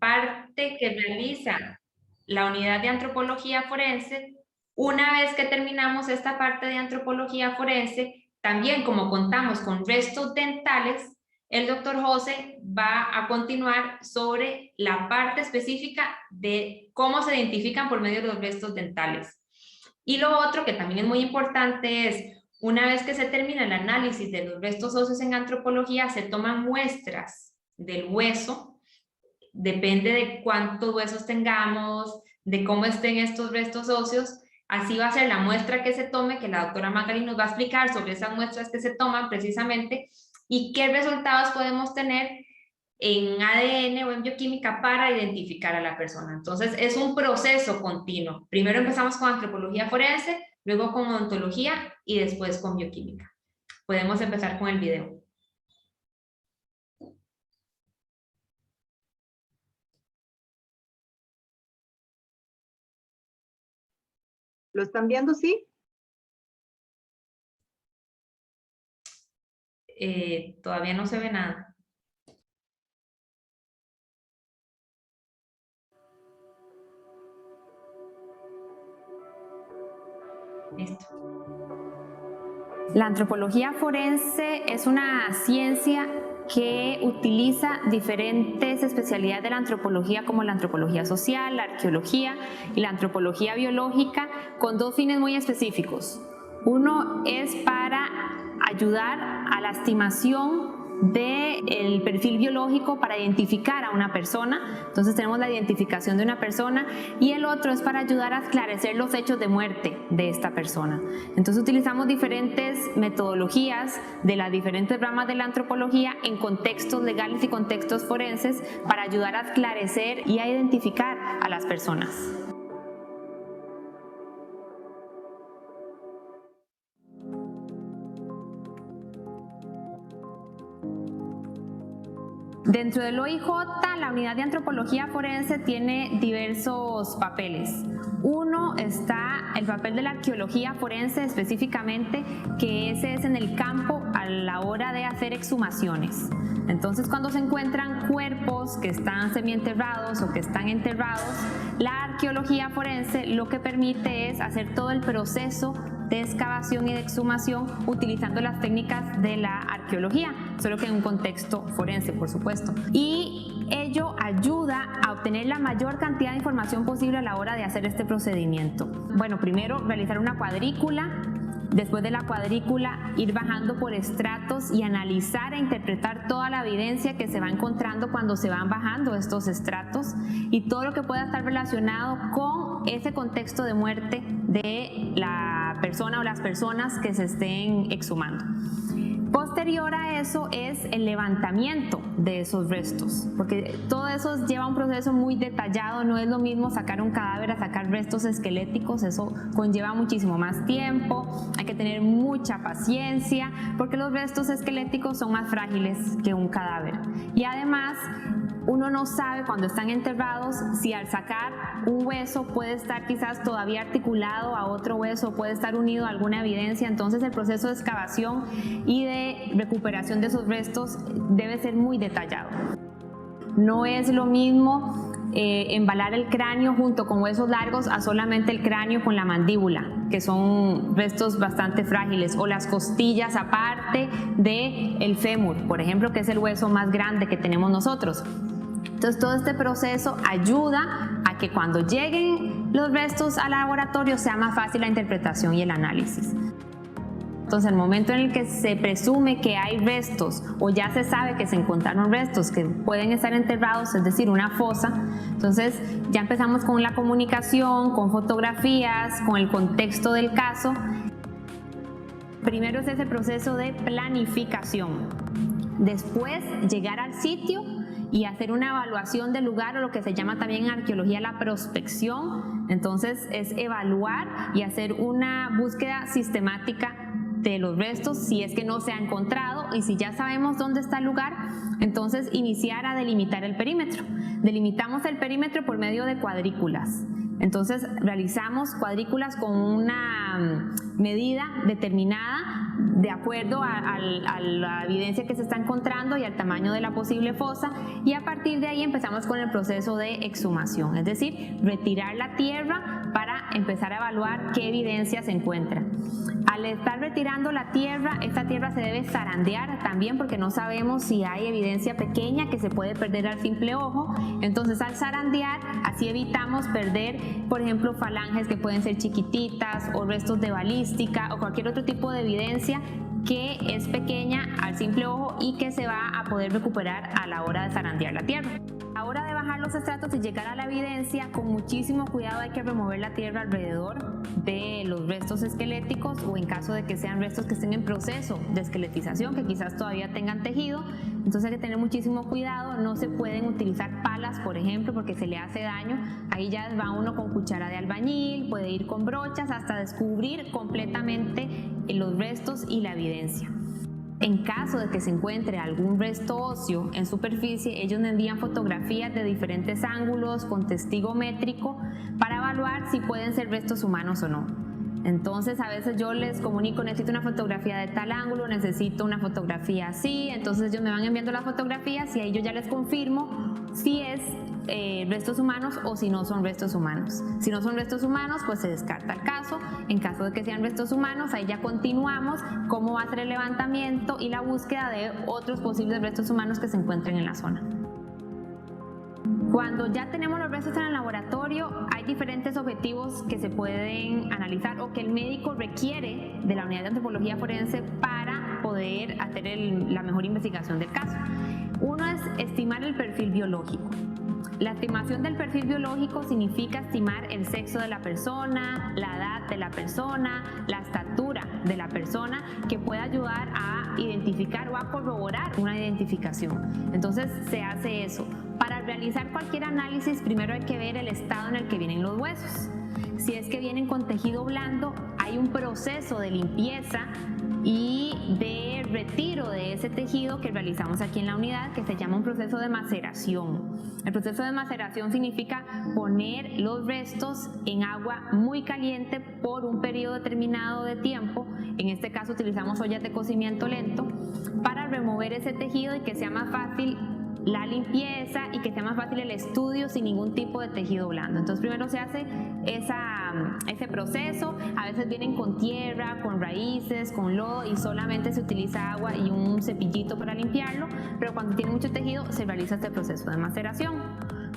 parte que realiza la unidad de antropología forense. Una vez que terminamos esta parte de antropología forense, también como contamos con restos dentales, el doctor José va a continuar sobre la parte específica de cómo se identifican por medio de los restos dentales. Y lo otro que también es muy importante es, una vez que se termina el análisis de los restos óseos en antropología, se toman muestras del hueso, depende de cuántos huesos tengamos, de cómo estén estos restos óseos, así va a ser la muestra que se tome, que la doctora Magali nos va a explicar sobre esas muestras que se toman precisamente, y qué resultados podemos tener en ADN o en bioquímica para identificar a la persona. Entonces, es un proceso continuo. Primero empezamos con antropología forense, luego con odontología y después con bioquímica. Podemos empezar con el video. ¿Lo están viendo, sí? Todavía no se ve nada. Listo. La antropología forense es una ciencia que utiliza diferentes especialidades de la antropología, como la antropología social, la arqueología y la antropología biológica, con dos fines muy específicos. Uno es para ayudar a la estimación del perfil biológico para identificar a una persona. Entonces tenemos la identificación de una persona, y el otro es para ayudar a esclarecer los hechos de muerte de esta persona. Entonces utilizamos diferentes metodologías de las diferentes ramas de la antropología en contextos legales y contextos forenses para ayudar a esclarecer y a identificar a las personas. Dentro del OIJ, la unidad de antropología forense tiene diversos papeles. Uno está el papel de la arqueología forense específicamente, que ese es en el campo a la hora de hacer exhumaciones. Entonces, cuando se encuentran cuerpos que están semienterrados o que están enterrados, la arqueología forense lo que permite es hacer todo el proceso de excavación y de exhumación utilizando las técnicas de la arqueología, solo que en un contexto forense, por supuesto. Y ello ayuda a obtener la mayor cantidad de información posible a la hora de hacer este procedimiento. Bueno, primero realizar una cuadrícula. Después de la cuadrícula, ir bajando por estratos y analizar e interpretar toda la evidencia que se va encontrando cuando se van bajando estos estratos y todo lo que pueda estar relacionado con ese contexto de muerte de la persona o las personas que se estén exhumando. Posterior a eso es el levantamiento de esos restos, porque todo eso lleva un proceso muy detallado. No es lo mismo sacar un cadáver a sacar restos esqueléticos, eso conlleva muchísimo más tiempo, hay que tener mucha paciencia, porque los restos esqueléticos son más frágiles que un cadáver. Y además, uno no sabe cuando están enterrados si al sacar un hueso puede estar quizás todavía articulado a otro hueso, puede estar unido a alguna evidencia. Entonces el proceso de excavación y de recuperación de esos restos debe ser muy detallado. No es lo mismo embalar el cráneo junto con huesos largos a solamente el cráneo con la mandíbula, que son restos bastante frágiles, o las costillas aparte del fémur, por ejemplo, que es el hueso más grande que tenemos nosotros. Entonces todo este proceso ayuda a que cuando lleguen los restos al laboratorio sea más fácil la interpretación y el análisis. Entonces, el momento en el que se presume que hay restos o ya se sabe que se encontraron restos que pueden estar enterrados, es decir, una fosa, entonces ya empezamos con la comunicación, con fotografías, con el contexto del caso. Primero es ese proceso de planificación. Después, llegar al sitio y hacer una evaluación del lugar, o lo que se llama también en arqueología la prospección. Entonces, es evaluar y hacer una búsqueda sistemática de los restos si es que no se ha encontrado, y si ya sabemos dónde está el lugar, entonces iniciar a delimitar el perímetro. Delimitamos el perímetro por medio de cuadrículas. Entonces realizamos cuadrículas con una medida determinada de acuerdo a la evidencia que se está encontrando y al tamaño de la posible fosa, y a partir de ahí empezamos con el proceso de exhumación, es decir, retirar la tierra para empezar a evaluar qué evidencia se encuentra. Al estar retirando la tierra, esta tierra se debe zarandear también porque no sabemos si hay evidencia pequeña que se puede perder al simple ojo. Entonces, al zarandear, así evitamos perder, por ejemplo, falanges que pueden ser chiquititas o restos de balística o cualquier otro tipo de evidencia que es pequeña al simple ojo y que se va a poder recuperar a la hora de zarandear la tierra. A la hora de bajar los estratos y llegar a la evidencia, con muchísimo cuidado hay que remover la tierra alrededor de los restos esqueléticos, o en caso de que sean restos que estén en proceso de esqueletización, que quizás todavía tengan tejido. Entonces hay que tener muchísimo cuidado, no se pueden utilizar palas, por ejemplo, porque se le hace daño. Ahí ya va uno con cuchara de albañil, puede ir con brochas hasta descubrir completamente los restos y la evidencia. En caso de que se encuentre algún resto óseo en superficie, ellos me envían fotografías de diferentes ángulos con testigo métrico para evaluar si pueden ser restos humanos o no. Entonces a veces yo les comunico, necesito una fotografía de tal ángulo, necesito una fotografía así, entonces ellos me van enviando las fotografías y ahí yo ya les confirmo si es restos humanos o si no son restos humanos. Si no son restos humanos, pues se descarta el caso. En caso de que sean restos humanos, ahí ya continuamos cómo va a ser el levantamiento y la búsqueda de otros posibles restos humanos que se encuentren en la zona. Cuando ya tenemos los restos en el laboratorio, hay diferentes objetivos que se pueden analizar o que el médico requiere de la unidad de antropología forense para poder hacer la mejor investigación del caso. Uno es estimar el perfil biológico. La estimación del perfil biológico significa estimar el sexo de la persona, la edad de la persona, la estatura de la persona, que puede ayudar a identificar o a corroborar una identificación. Entonces se hace eso. Para realizar cualquier análisis, primero hay que ver el estado en el que vienen los huesos. Si es que vienen con tejido blando, hay un proceso de limpieza y de retiro de ese tejido que realizamos aquí en la unidad, que se llama un proceso de maceración. El proceso de maceración significa poner los restos en agua muy caliente por un periodo determinado de tiempo. En este caso utilizamos ollas de cocimiento lento para remover ese tejido y que sea más fácil la limpieza y que sea más fácil el estudio sin ningún tipo de tejido blando. Entonces primero se hace ese proceso. A veces vienen con tierra, con raíces, con lodo, y solamente se utiliza agua y un cepillito para limpiarlo, pero cuando tiene mucho tejido se realiza este proceso de maceración.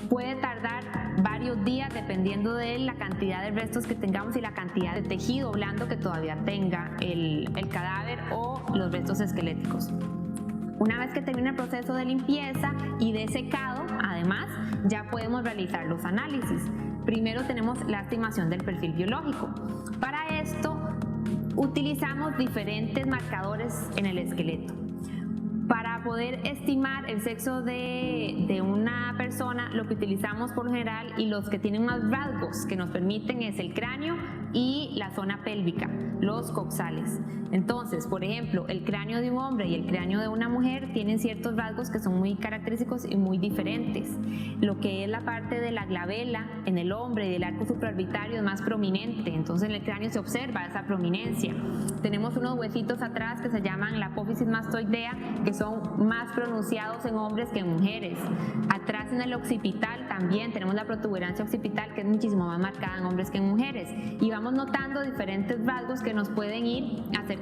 Puede tardar varios días dependiendo de la cantidad de restos que tengamos y la cantidad de tejido blando que todavía tenga el cadáver o los restos esqueléticos. Una vez que termina el proceso de limpieza y de secado, además, ya podemos realizar los análisis. Primero tenemos la estimación del perfil biológico. Para esto, utilizamos diferentes marcadores en el esqueleto. Para poder estimar el sexo de una persona, lo que utilizamos por lo general y los que tienen más rasgos que nos permiten es el cráneo y la zona pélvica, los coxales. Entonces, por ejemplo, el cráneo de un hombre y el cráneo de una mujer tienen ciertos rasgos que son muy característicos y muy diferentes. Lo que es la parte de la glabela en el hombre y del arco supraorbitario es más prominente, entonces en el cráneo se observa esa prominencia. Tenemos unos huesitos atrás que se llaman la apófisis mastoidea, que son más pronunciados en hombres que en mujeres. Atrás en el occipital también tenemos la protuberancia occipital, que es muchísimo más marcada en hombres que en mujeres, y vamos notando diferentes rasgos que nos pueden ir acercando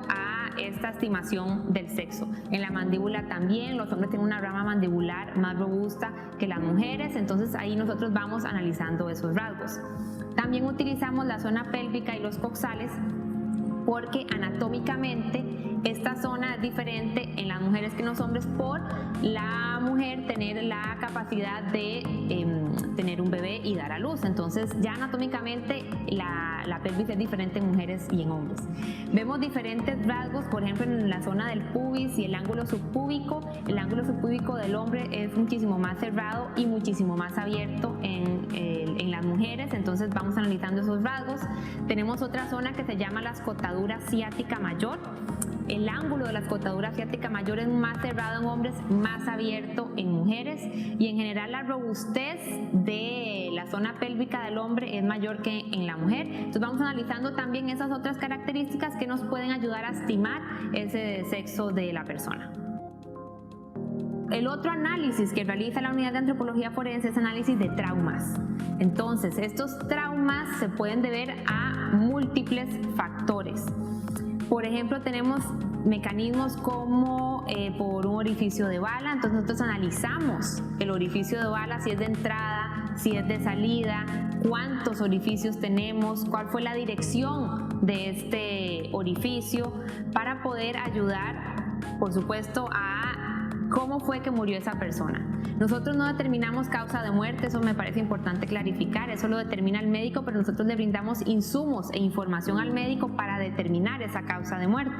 a esta estimación del sexo. En la mandíbula también, los hombres tienen una rama mandibular más robusta que las mujeres, entonces ahí nosotros vamos analizando esos rasgos. También utilizamos la zona pélvica y los coxales porque anatómicamente esta zona es diferente en las mujeres que en los hombres, por la mujer tener la capacidad de tener un bebé y dar a luz. Entonces ya anatómicamente la pelvis es diferente en mujeres y en hombres. Vemos diferentes rasgos, por ejemplo en la zona del pubis y el ángulo subpúbico. El ángulo subpúbico del hombre es muchísimo más cerrado y muchísimo más abierto en las mujeres, entonces vamos analizando esos rasgos. Tenemos otra zona que se llama la escotadura ciática mayor, El ángulo de la escotadura asiática mayor es más cerrado en hombres, más abierto en mujeres, y en general la robustez de la zona pélvica del hombre es mayor que en la mujer. Entonces vamos analizando también esas otras características que nos pueden ayudar a estimar ese sexo de la persona. El otro análisis que realiza la unidad de antropología forense es análisis de traumas. Entonces, estos traumas se pueden deber a múltiples factores. Por ejemplo, tenemos mecanismos como por un orificio de bala. Entonces nosotros analizamos el orificio de bala, si es de entrada, si es de salida, cuántos orificios tenemos, cuál fue la dirección de este orificio, para poder ayudar, por supuesto, a cómo fue que murió esa persona. Nosotros no determinamos causa de muerte, eso me parece importante clarificar, eso lo determina el médico, pero nosotros le brindamos insumos e información al médico para determinar esa causa de muerte.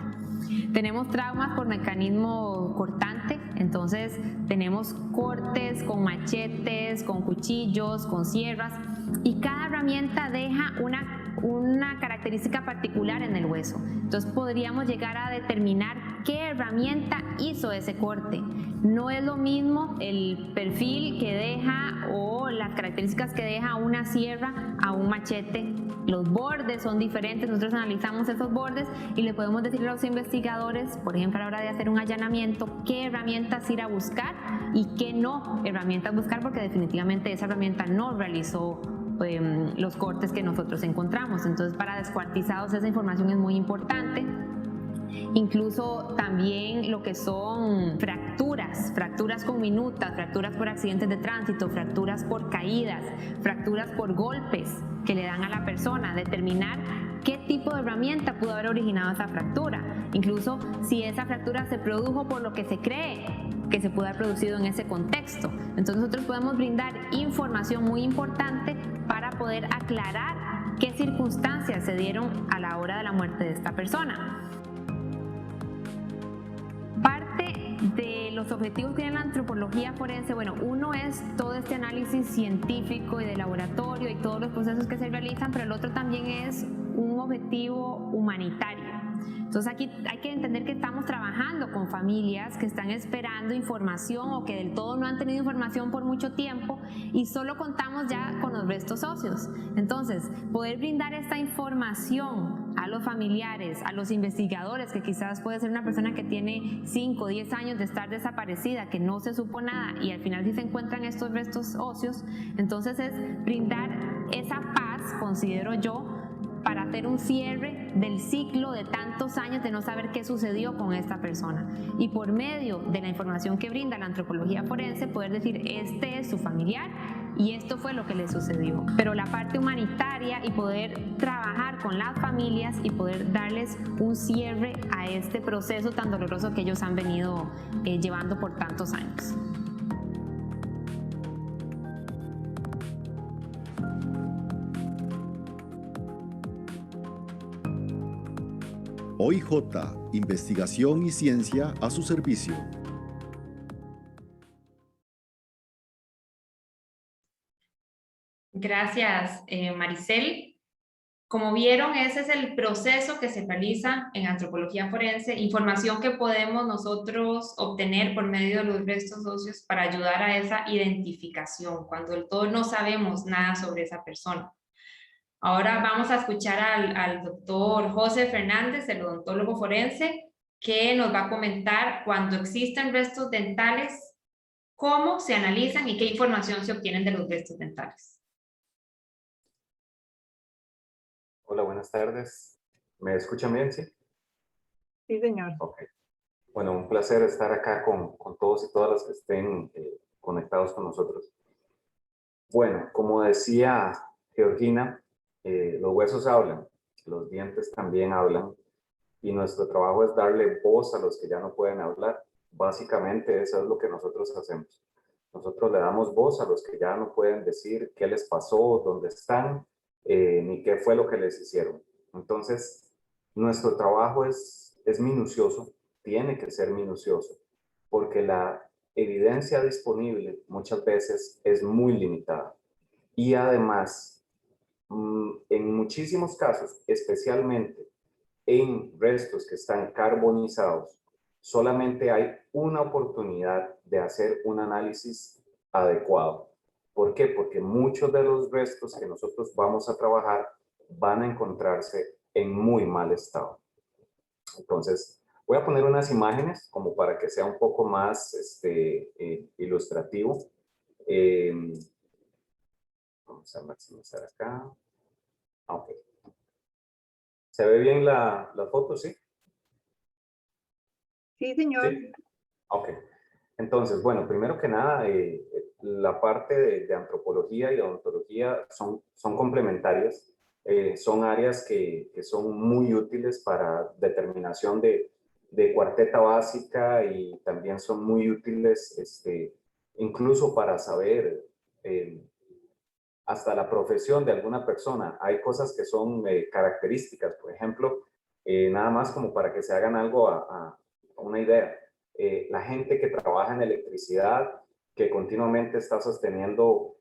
Tenemos traumas por mecanismo cortante, entonces tenemos cortes con machetes, con cuchillos, con sierras, y cada herramienta deja una característica particular en el hueso. Entonces podríamos llegar a determinar qué herramienta hizo ese corte. No es lo mismo el perfil que deja o las características que deja una sierra a un machete. Los bordes son diferentes, nosotros analizamos esos bordes y le podemos decir a los investigadores, por ejemplo a la hora de hacer un allanamiento, qué herramientas ir a buscar y qué no herramientas buscar, porque definitivamente esa herramienta no realizó los cortes que nosotros encontramos. Entonces, para descuartizados esa información es muy importante. Incluso también lo que son fracturas con minutas, fracturas por accidentes de tránsito, fracturas por caídas, fracturas por golpes que le dan a la persona, determinar qué tipo de herramienta pudo haber originado esa fractura, incluso si esa fractura se produjo por lo que se cree que se pudo haber producido en ese contexto. Entonces nosotros podemos brindar información muy importante para poder aclarar qué circunstancias se dieron a la hora de la muerte de esta persona. Parte de los objetivos que tiene la antropología forense, bueno, uno es todo este análisis científico y de laboratorio y todos los procesos que se realizan, pero el otro también es un objetivo humanitario. Entonces aquí hay que entender que estamos trabajando con familias que están esperando información o que del todo no han tenido información por mucho tiempo y solo contamos ya con los restos óseos. Entonces, poder brindar esta información a los familiares, a los investigadores, que quizás puede ser una persona que tiene 5 o 10 años de estar desaparecida, que no se supo nada y al final sí se encuentran estos restos óseos, entonces es brindar esa paz, considero yo, para hacer un cierre del ciclo de tantos años de no saber qué sucedió con esta persona. Y por medio de la información que brinda la antropología forense, poder decir, este es su familiar y esto fue lo que le sucedió. Pero la parte humanitaria y poder trabajar con las familias y poder darles un cierre a este proceso tan doloroso que ellos han venido llevando por tantos años. OIJ, investigación y ciencia a su servicio. Gracias, Maricel. Como vieron, ese es el proceso que se realiza en antropología forense, información que podemos nosotros obtener por medio de los restos óseos para ayudar a esa identificación, cuando del todo no sabemos nada sobre esa persona. Ahora vamos a escuchar al doctor José Fernández, el odontólogo forense, que nos va a comentar cuando existen restos dentales, cómo se analizan y qué información se obtienen de los restos dentales. Hola, buenas tardes. ¿Me escuchan bien, sí? Sí, señor. Ok. Bueno, un placer estar acá con todos y todas las que estén conectados con nosotros. Bueno, como decía Georgina, los huesos hablan, los dientes también hablan, y nuestro trabajo es darle voz a los que ya no pueden hablar. Básicamente eso es lo que nosotros hacemos. Nosotros le damos voz a los que ya no pueden decir qué les pasó, dónde están, ni qué fue lo que les hicieron. Entonces, nuestro trabajo es minucioso, tiene que ser minucioso, porque la evidencia disponible muchas veces es muy limitada. Y además, en muchísimos casos, especialmente en restos que están carbonizados, solamente hay una oportunidad de hacer un análisis adecuado. ¿Por qué? Porque muchos de los restos que nosotros vamos a trabajar van a encontrarse en muy mal estado. Entonces, voy a poner unas imágenes como para que sea un poco más ilustrativo. Vamos a maximizar acá. Ok. ¿Se ve bien la foto? ¿Sí? Sí, señor. Sí. Ok. Entonces, bueno, primero que nada, la parte de antropología y odontología son complementarias. Son áreas que son muy útiles para determinación de cuarteta básica y también son muy útiles incluso para saber hasta la profesión de alguna persona. Hay cosas que son características, por ejemplo, nada más como para que se hagan algo a una idea. La gente que trabaja en electricidad, que continuamente está sosteniendo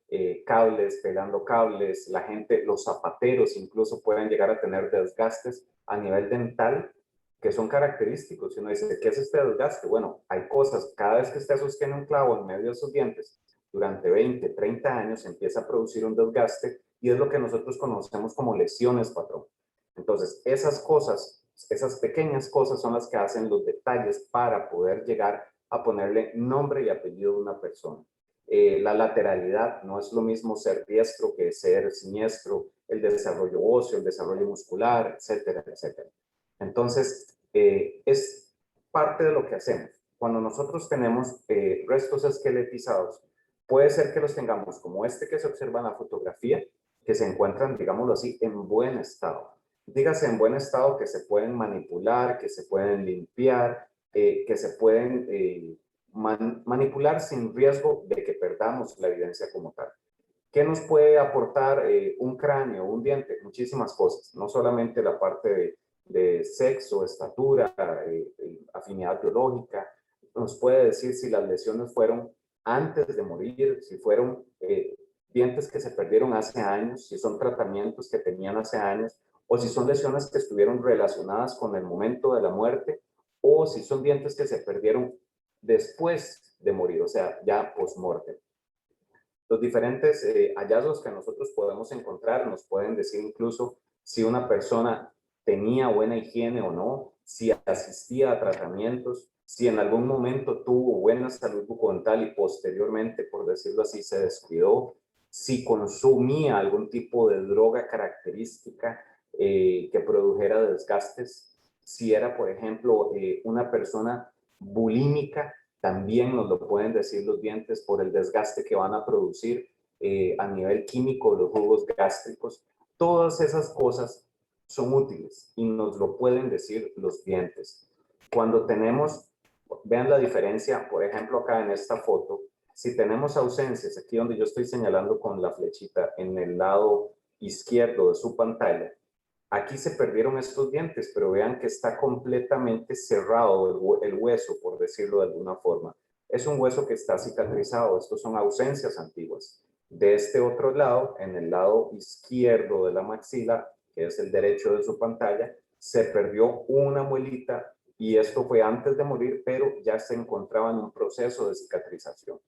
cables, pegando cables, la gente, los zapateros incluso pueden llegar a tener desgastes a nivel dental que son característicos. Y uno dice, ¿qué es este desgaste? Bueno, hay cosas, cada vez que usted sostiene un clavo en medio de sus dientes, durante 20, 30 años empieza a producir un desgaste y es lo que nosotros conocemos como lesiones, patrón. Entonces, esas cosas, esas pequeñas cosas son las que hacen los detalles para poder llegar a ponerle nombre y apellido de una persona. La lateralidad, no es lo mismo ser diestro que ser siniestro, el desarrollo óseo, el desarrollo muscular, etcétera, etcétera. Entonces, es parte de lo que hacemos. Cuando nosotros tenemos restos esqueletizados, puede ser que los tengamos como este que se observa en la fotografía, que se encuentran, digámoslo así, en buen estado. Dígase en buen estado que se pueden manipular, que se pueden limpiar, que se pueden manipular sin riesgo de que perdamos la evidencia como tal. ¿Qué nos puede aportar un cráneo, un diente? Muchísimas cosas, no solamente la parte de sexo, estatura, afinidad biológica, nos puede decir si las lesiones fueron antes de morir, si fueron dientes que se perdieron hace años, si son tratamientos que tenían hace años, o si son lesiones que estuvieron relacionadas con el momento de la muerte, o si son dientes que se perdieron después de morir, o sea, ya post-mortem. Los diferentes hallazgos que nosotros podemos encontrar nos pueden decir incluso si una persona tenía buena higiene o no, si asistía a tratamientos, si en algún momento tuvo buena salud bucodental y posteriormente, por decirlo así, se descuidó, si consumía algún tipo de droga característica que produjera desgastes, si era, por ejemplo, una persona bulímica, también nos lo pueden decir los dientes por el desgaste que van a producir a nivel químico los jugos gástricos. Todas esas cosas son útiles y nos lo pueden decir los dientes. Cuando tenemos, vean la diferencia, por ejemplo, acá en esta foto, si tenemos ausencias, aquí donde yo estoy señalando con la flechita en el lado izquierdo de su pantalla, aquí se perdieron estos dientes, pero vean que está completamente cerrado el hueso, por decirlo de alguna forma. Es un hueso que está cicatrizado, estos son ausencias antiguas. De este otro lado, en el lado izquierdo de la maxila, que es el derecho de su pantalla, se perdió una muelita y esto fue antes de morir, pero ya se encontraba en un proceso de cicatrización.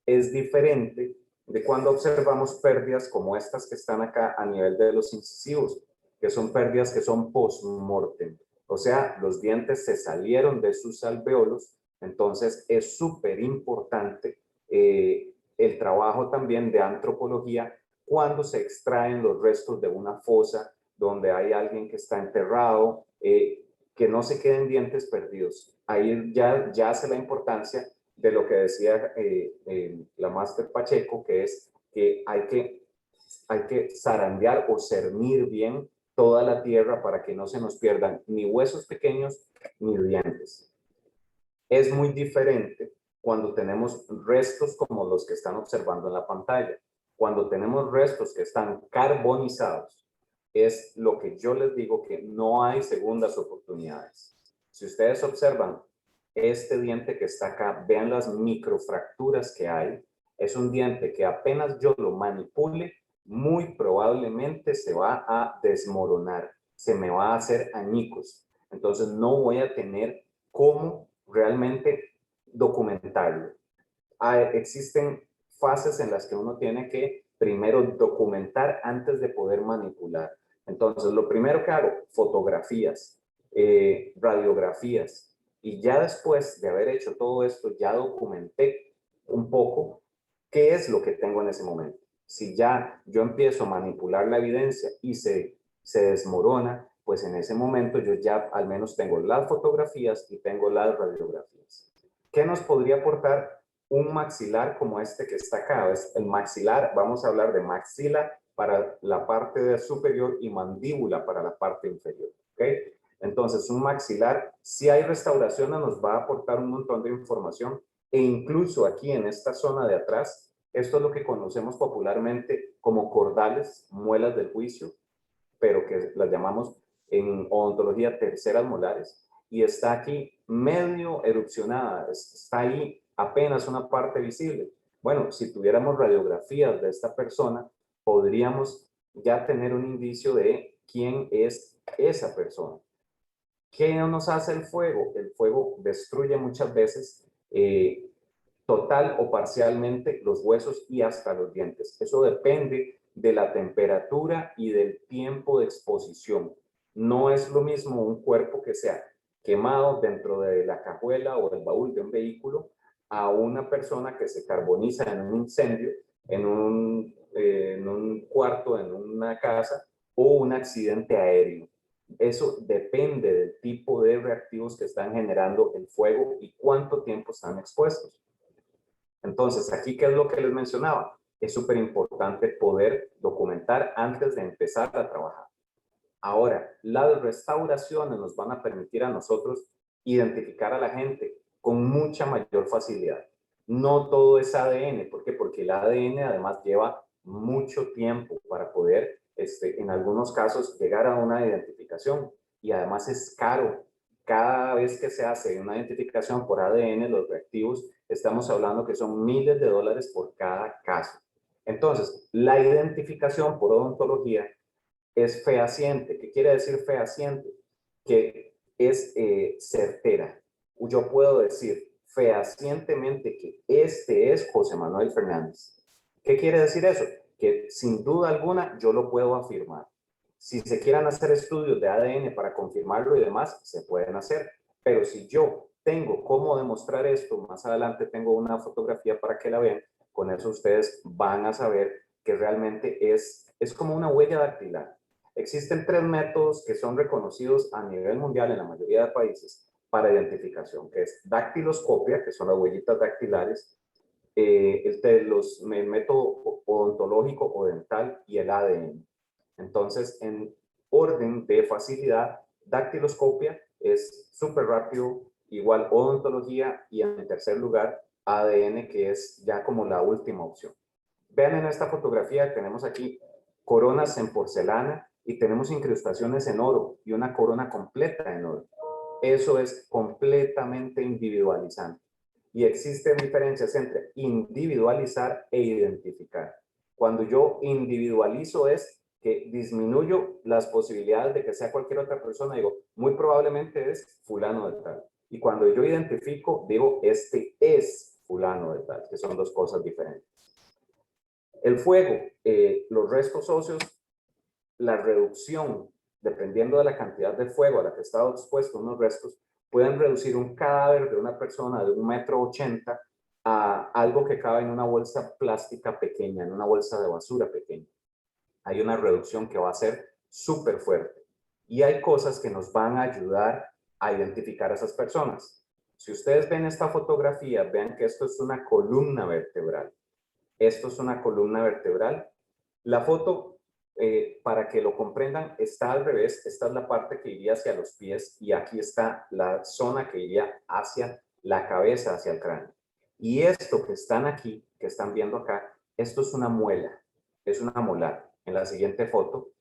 Es diferente de cuando observamos pérdidas como estas que están acá a nivel de los incisivos, que son pérdidas que son post-mortem. O sea, los dientes se salieron de sus alvéolos, entonces es súper importante el trabajo también de antropología cuando se extraen los restos de una fosa donde hay alguien que está enterrado, que no se queden dientes perdidos. Ahí ya hace la importancia de lo que decía la máster Pacheco, que es que hay que zarandear o cernir bien toda la tierra para que no se nos pierdan ni huesos pequeños ni dientes. Es muy diferente cuando tenemos restos como los que están observando en la pantalla. Cuando tenemos restos que están carbonizados, es lo que yo les digo que no hay segundas oportunidades. Si ustedes observan este diente que está acá, vean las microfracturas que hay. Es un diente que apenas yo lo manipule, muy probablemente se va a desmoronar, se me va a hacer añicos. Entonces no voy a tener cómo realmente documentarlo. Existen fases en las que uno tiene que primero documentar antes de poder manipular. Entonces, lo primero que hago, fotografías, radiografías, y ya después de haber hecho todo esto, ya documenté un poco qué es lo que tengo en ese momento. Si ya yo empiezo a manipular la evidencia y se desmorona, pues en ese momento yo ya al menos tengo las fotografías y tengo las radiografías. ¿Qué nos podría aportar un maxilar como este que está acá? Es el maxilar, vamos a hablar de maxila para la parte superior y mandíbula para la parte inferior, ¿ok? Entonces, un maxilar, si hay restauración, nos va a aportar un montón de información, e incluso aquí en esta zona de atrás, esto es lo que conocemos popularmente como cordales, muelas del juicio, pero que las llamamos en odontología terceras molares, y está aquí medio erupcionada, está ahí apenas una parte visible. Bueno, si tuviéramos radiografías de esta persona, podríamos ya tener un indicio de quién es esa persona. ¿Qué nos hace el fuego? El fuego destruye muchas veces total o parcialmente los huesos y hasta los dientes. Eso depende de la temperatura y del tiempo de exposición. No es lo mismo un cuerpo que sea quemado dentro de la cajuela o el baúl de un vehículo a una persona que se carboniza en un incendio, en un cuarto, en una casa, o un accidente aéreo. Eso depende del tipo de reactivos que están generando el fuego y cuánto tiempo están expuestos. Entonces, aquí, ¿qué es lo que les mencionaba? Es súper importante poder documentar antes de empezar a trabajar. Ahora, las restauraciones nos van a permitir a nosotros identificar a la gente con mucha mayor facilidad. No todo es ADN. ¿Por qué? Porque el ADN además lleva mucho tiempo para poder, en algunos casos, llegar a una identificación. Y además es caro. Cada vez que se hace una identificación por ADN, los reactivos, estamos hablando que son miles de dólares por cada caso. Entonces, la identificación por odontología es fehaciente. ¿Qué quiere decir fehaciente? Que es certera. Yo puedo decir fehacientemente que este es José Manuel Fernández. ¿Qué quiere decir eso? Que sin duda alguna yo lo puedo afirmar. Si se quieran hacer estudios de ADN para confirmarlo y demás, se pueden hacer. Pero si yo tengo cómo demostrar esto, más adelante tengo una fotografía para que la vean, con eso ustedes van a saber que realmente es como una huella dactilar. Existen 3 métodos que son reconocidos a nivel mundial en la mayoría de países para identificación, que es dactiloscopia, que son las huellitas dactilares, el método odontológico o dental y el ADN. Entonces, en orden de facilidad, dactiloscopia es súper rápido, igual odontología, y en tercer lugar, ADN, que es ya como la última opción. Vean en esta fotografía, tenemos aquí coronas en porcelana y tenemos incrustaciones en oro y una corona completa en oro. Eso es completamente individualizante. Y existen diferencias entre individualizar e identificar. Cuando yo individualizo es que disminuyo las posibilidades de que sea cualquier otra persona. Digo, muy probablemente es fulano de tal. Y cuando yo identifico, digo, este es fulano de tal, que son 2 cosas diferentes. El fuego, los restos óseos, la reducción, dependiendo de la cantidad de fuego a la que ha estado expuesto unos restos, pueden reducir un cadáver de una persona de 1,80 m a algo que cabe en una bolsa plástica pequeña, en una bolsa de basura pequeña. Hay una reducción que va a ser súper fuerte. Y hay cosas que nos van a ayudar a identificar a esas personas. Si ustedes ven esta fotografía, vean que esto es una columna vertebral. Esto es una columna vertebral. La foto, para que lo comprendan, está al revés. Esta es la parte que iría hacia los pies y aquí está la zona que iría hacia la cabeza, hacia el cráneo. Y esto que están aquí, que están viendo acá, esto es una muela, es una molar. En la siguiente foto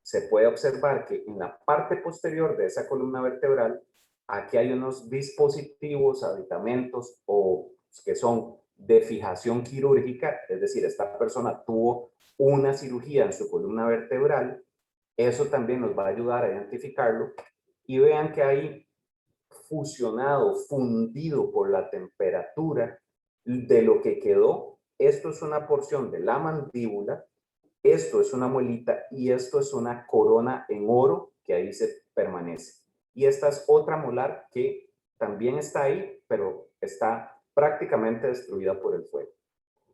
se puede observar que en la parte posterior de esa columna vertebral, aquí hay unos dispositivos, aditamentos o que son de fijación quirúrgica, es decir, esta persona tuvo una cirugía en su columna vertebral. Eso también nos va a ayudar a identificarlo. y vean que hay fusionado, fundido por la temperatura de lo que quedó. Esto es una porción de la mandíbula, esto es una muelita y esto es una corona en oro que ahí se permanece. Y esta es otra molar que también está ahí, pero está prácticamente destruida por el fuego.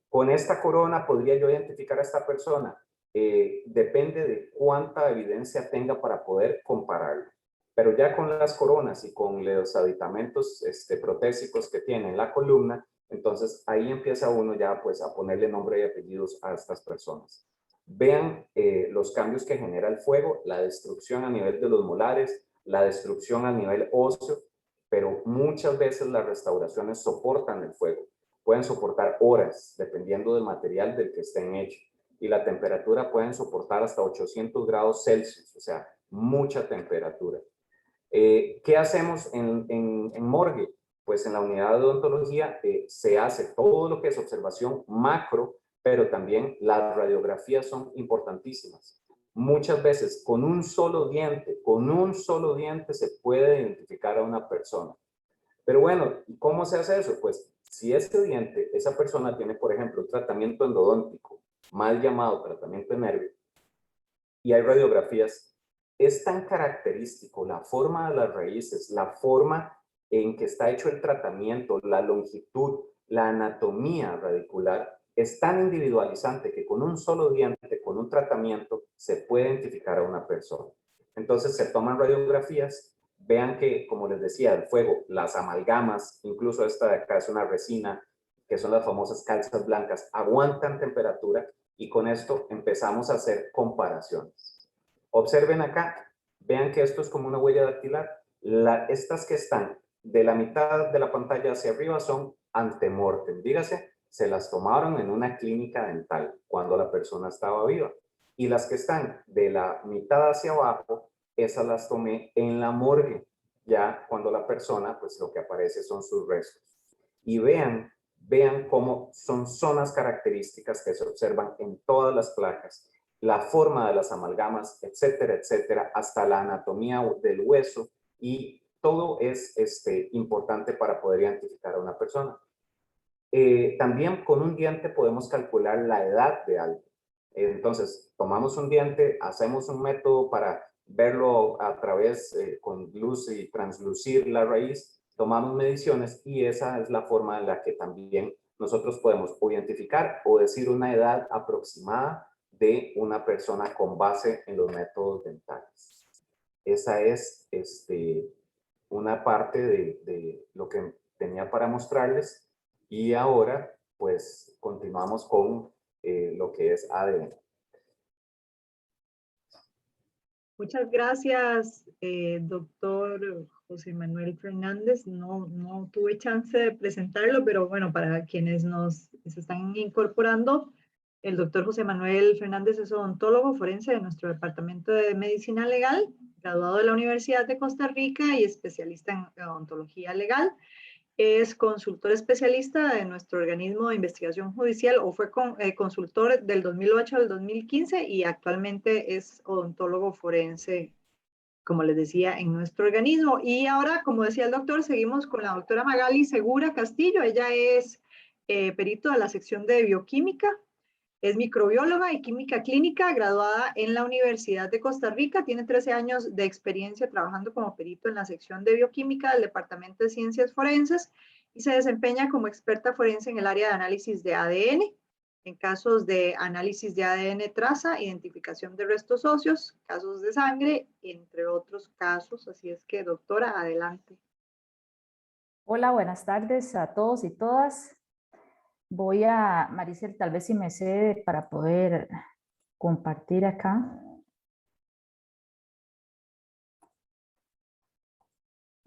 Con esta corona podría yo identificar a esta persona. Depende de cuánta evidencia tenga para poder compararlo. Pero ya con las coronas y con los aditamentos protésicos que tiene en la columna, entonces ahí empieza uno ya pues a ponerle nombre y apellidos a estas personas. Vean los cambios que genera el fuego, la destrucción a nivel de los molares, la destrucción a nivel óseo, pero muchas veces las restauraciones soportan el fuego. Pueden soportar horas, dependiendo del material del que estén hechos. Y la temperatura pueden soportar hasta 800 grados Celsius, o sea, mucha temperatura. ¿Qué hacemos en morgue? Pues en la unidad de odontología se hace todo lo que es observación macro, pero también las radiografías son importantísimas. Muchas veces con un solo diente se puede identificar a una persona. Pero bueno, ¿cómo se hace eso? Pues si ese diente, esa persona tiene, por ejemplo, un tratamiento endodóntico, mal llamado tratamiento de nervio, y hay radiografías, es tan característico la forma de las raíces, la forma en que está hecho el tratamiento, la longitud, la anatomía radicular, es tan individualizante que con un solo diente, con un tratamiento, se puede identificar a una persona. Entonces se toman radiografías, vean que, como les decía, el fuego, las amalgamas, incluso esta de acá es una resina, que son las famosas calzas blancas, aguantan temperatura y con esto empezamos a hacer comparaciones. Observen acá, vean que esto es como una huella dactilar. Estas que están de la mitad de la pantalla hacia arriba son antemortem, dígase, se las tomaron en una clínica dental cuando la persona estaba viva. Y las que están de la mitad hacia abajo, esas las tomé en la morgue, ya cuando la persona, pues lo que aparece son sus restos. Y vean cómo son zonas características que se observan en todas las placas, la forma de las amalgamas, etcétera, etcétera, hasta la anatomía del hueso, y todo es importante para poder identificar a una persona. También con un diente podemos calcular la edad de alguien. Entonces, tomamos un diente, hacemos un método para verlo a través con luz y translucir la raíz, tomamos mediciones y esa es la forma en la que también nosotros podemos identificar o decir una edad aproximada de una persona con base en los métodos dentales. Esa es una parte de lo que tenía para mostrarles y ahora pues continuamos con lo que es ADN. Muchas gracias, doctor José Manuel Fernández. No tuve chance de presentarlo, pero bueno, para quienes se están incorporando, el doctor José Manuel Fernández es odontólogo forense de nuestro Departamento de Medicina Legal, graduado de la Universidad de Costa Rica y especialista en odontología legal. Es consultor especialista de nuestro organismo de investigación judicial o fue consultor del 2008 al 2015 y actualmente es odontólogo forense, como les decía, en nuestro organismo. Y ahora, como decía el doctor, seguimos con la doctora Magali Segura Castillo. Ella es perito de la sección de bioquímica. Es microbióloga y química clínica, graduada en la Universidad de Costa Rica. Tiene 13 años de experiencia trabajando como perito en la sección de bioquímica del Departamento de Ciencias Forenses y se desempeña como experta forense en el área de análisis de ADN, en casos de análisis de ADN traza, identificación de restos óseos, casos de sangre, entre otros casos. Así es que, doctora, adelante. Hola, buenas tardes a todos y todas. Voy a, Maricel, tal vez si me cede para poder compartir acá.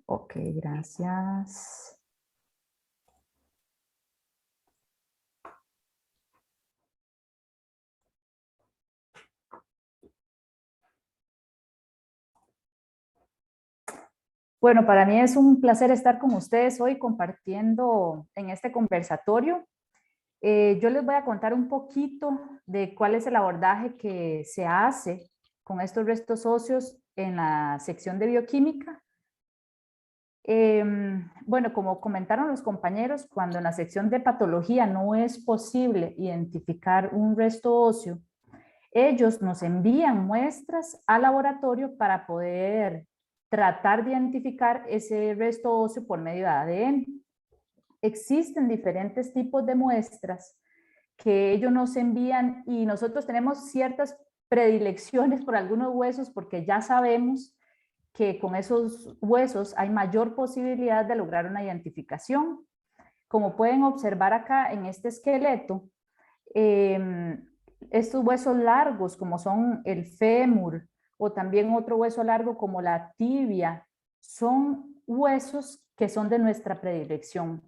Ok, gracias. Bueno, para mí es un placer estar con ustedes hoy compartiendo en este conversatorio. Yo les voy a contar un poquito de cuál es el abordaje que se hace con estos restos óseos en la sección de bioquímica. Bueno, como comentaron los compañeros, cuando en la sección de patología no es posible identificar un resto óseo, ellos nos envían muestras al laboratorio para poder tratar de identificar ese resto óseo por medio de ADN. Existen diferentes tipos de muestras que ellos nos envían y nosotros tenemos ciertas predilecciones por algunos huesos porque ya sabemos que con esos huesos hay mayor posibilidad de lograr una identificación. Como pueden observar acá en este esqueleto, estos huesos largos como son el fémur o también otro hueso largo como la tibia, son huesos que son de nuestra predilección.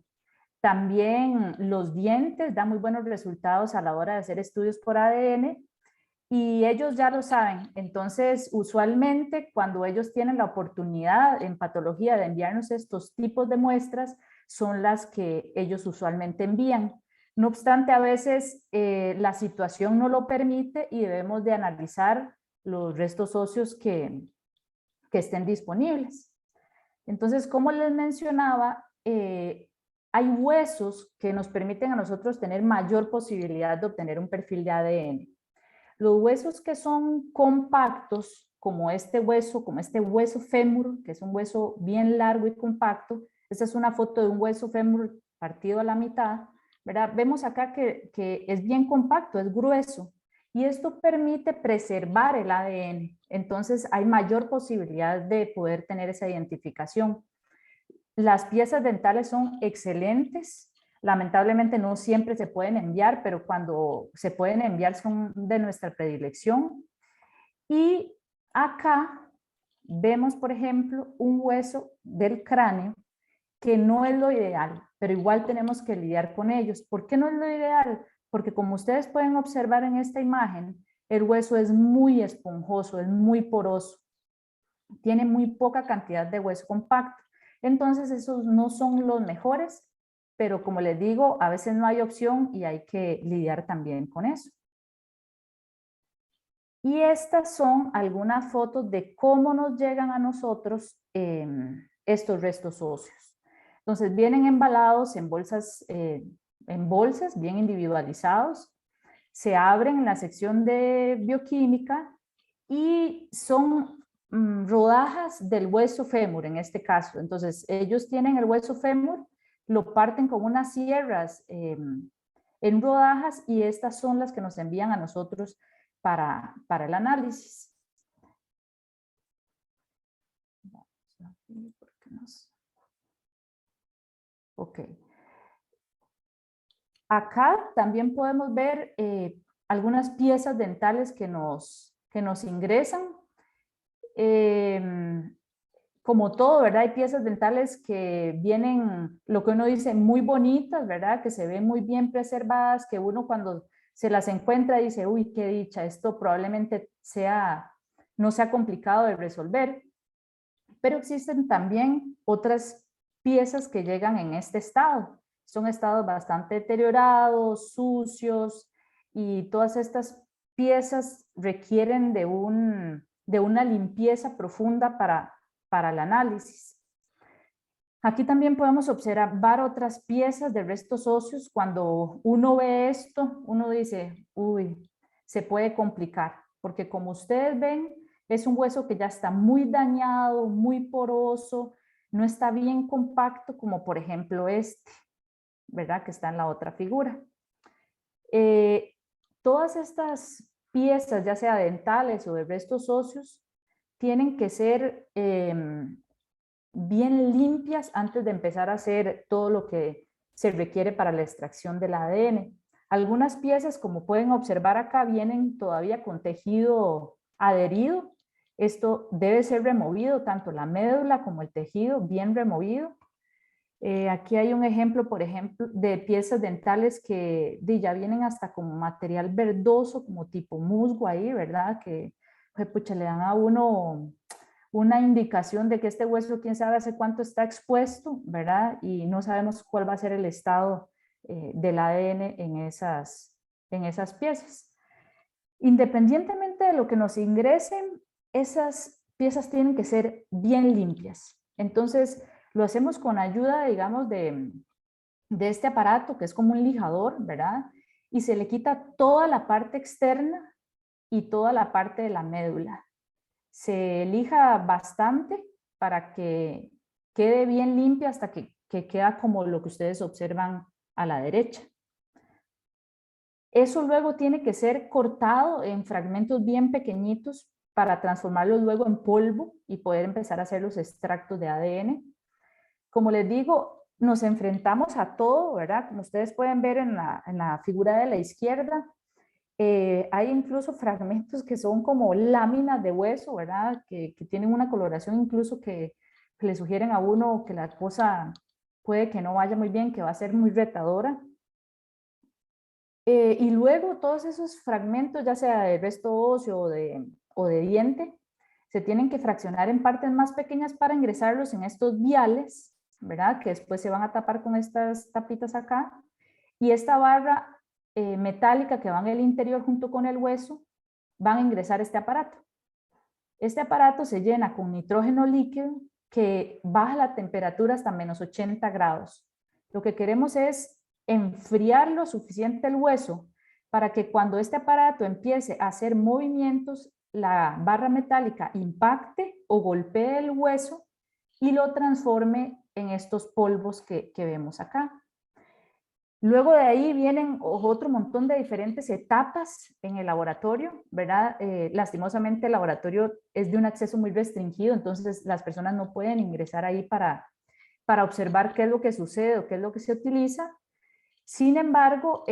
También los dientes dan muy buenos resultados a la hora de hacer estudios por ADN y ellos ya lo saben. Entonces, usualmente cuando ellos tienen la oportunidad en patología de enviarnos estos tipos de muestras, son las que ellos usualmente envían. No obstante, a veces la situación no lo permite y debemos de analizar los restos óseos que estén disponibles. Entonces, como les mencionaba, hay huesos que nos permiten a nosotros tener mayor posibilidad de obtener un perfil de ADN. Los huesos que son compactos, como este hueso fémur, que es un hueso bien largo y compacto, esta es una foto de un hueso fémur partido a la mitad, ¿verdad? Vemos acá que es bien compacto, es grueso, y esto permite preservar el ADN. Entonces hay mayor posibilidad de poder tener esa identificación. Las piezas dentales son excelentes. Lamentablemente no siempre se pueden enviar, pero cuando se pueden enviar son de nuestra predilección. Y acá vemos, por ejemplo, un hueso del cráneo que no es lo ideal, pero igual tenemos que lidiar con ellos. ¿Por qué no es lo ideal? Porque como ustedes pueden observar en esta imagen, el hueso es muy esponjoso, es muy poroso. Tiene muy poca cantidad de hueso compacto. Entonces esos no son los mejores, pero como les digo, a veces no hay opción y hay que lidiar también con eso. Y estas son algunas fotos de cómo nos llegan a nosotros estos restos óseos. Entonces vienen embalados en bolsas bien individualizados, se abren en la sección de bioquímica y son rodajas del hueso fémur en este caso. Entonces ellos tienen el hueso fémur, lo parten con unas sierras en rodajas y estas son las que nos envían a nosotros para el análisis. Ok. Acá también podemos ver algunas piezas dentales que nos ingresan. Como todo, ¿verdad? Hay piezas dentales que vienen, lo que uno dice, muy bonitas, ¿verdad? Que se ven muy bien preservadas, que uno cuando se las encuentra dice, uy, qué dicha, esto probablemente no sea complicado de resolver. Pero existen también otras piezas que llegan en este estado. Son estados bastante deteriorados, sucios, y todas estas piezas requieren de una limpieza profunda para el análisis. Aquí también podemos observar otras piezas de restos óseos. Cuando uno ve esto, uno dice, uy, se puede complicar, porque como ustedes ven, es un hueso que ya está muy dañado, muy poroso, no está bien compacto como por ejemplo este, ¿verdad? Que está en la otra figura. Todas estas piezas, ya sea dentales o de restos óseos, tienen que ser bien limpias antes de empezar a hacer todo lo que se requiere para la extracción del ADN. Algunas piezas, como pueden observar acá, vienen todavía con tejido adherido. Esto debe ser removido, tanto la médula como el tejido, bien removido. Aquí hay un ejemplo, por ejemplo, de piezas dentales que ya vienen hasta como material verdoso, como tipo musgo ahí, ¿verdad? Que pucha, le dan a uno una indicación de que este hueso, quién sabe hace cuánto está expuesto, ¿verdad? Y no sabemos cuál va a ser el estado del ADN en esas piezas. Independientemente de lo que nos ingresen, esas piezas tienen que ser bien limpias. Entonces, lo hacemos con ayuda, digamos, de este aparato que es como un lijador, ¿verdad? Y se le quita toda la parte externa y toda la parte de la médula. Se lija bastante para que quede bien limpia hasta que queda como lo que ustedes observan a la derecha. Eso luego tiene que ser cortado en fragmentos bien pequeñitos para transformarlos luego en polvo y poder empezar a hacer los extractos de ADN. Como les digo, nos enfrentamos a todo, ¿verdad? Como ustedes pueden ver en la figura de la izquierda, hay incluso fragmentos que son como láminas de hueso, ¿verdad? Que tienen una coloración incluso que le sugieren a uno que la cosa puede que no vaya muy bien, que va a ser muy retadora. Y luego todos esos fragmentos, ya sea de resto óseo o de diente, se tienen que fraccionar en partes más pequeñas para ingresarlos en estos viales, ¿verdad? Que después se van a tapar con estas tapitas acá. Y esta barra metálica que va en el interior junto con el hueso, van a ingresar este aparato. Este aparato se llena con nitrógeno líquido que baja la temperatura hasta menos 80 grados. Lo que queremos es enfriar lo suficiente el hueso para que cuando este aparato empiece a hacer movimientos, la barra metálica impacte o golpee el hueso y lo transforme en estos polvos que vemos acá. Luego de ahí vienen otro montón de diferentes etapas en el laboratorio, ¿verdad? Lastimosamente el laboratorio es de un acceso muy restringido, entonces las personas no pueden ingresar ahí para observar qué es lo que sucede o qué es lo que se utiliza. Sin embargo,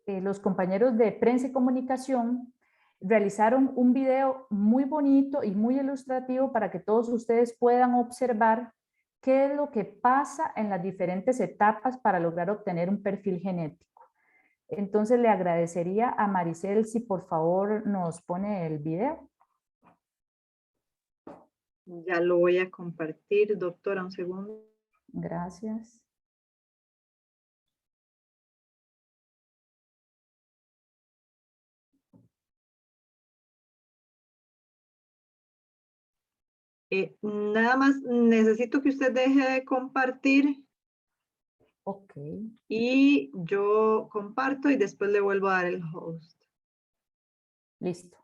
los compañeros de prensa y comunicación realizaron un video muy bonito y muy ilustrativo para que todos ustedes puedan observar qué es lo que pasa en las diferentes etapas para lograr obtener un perfil genético. Entonces le agradecería a Maricel si por favor nos pone el video. Ya lo voy a compartir, doctora, un segundo. Gracias. Nada más necesito que usted deje de compartir. Ok. Y yo comparto y después le vuelvo a dar el host. Listo.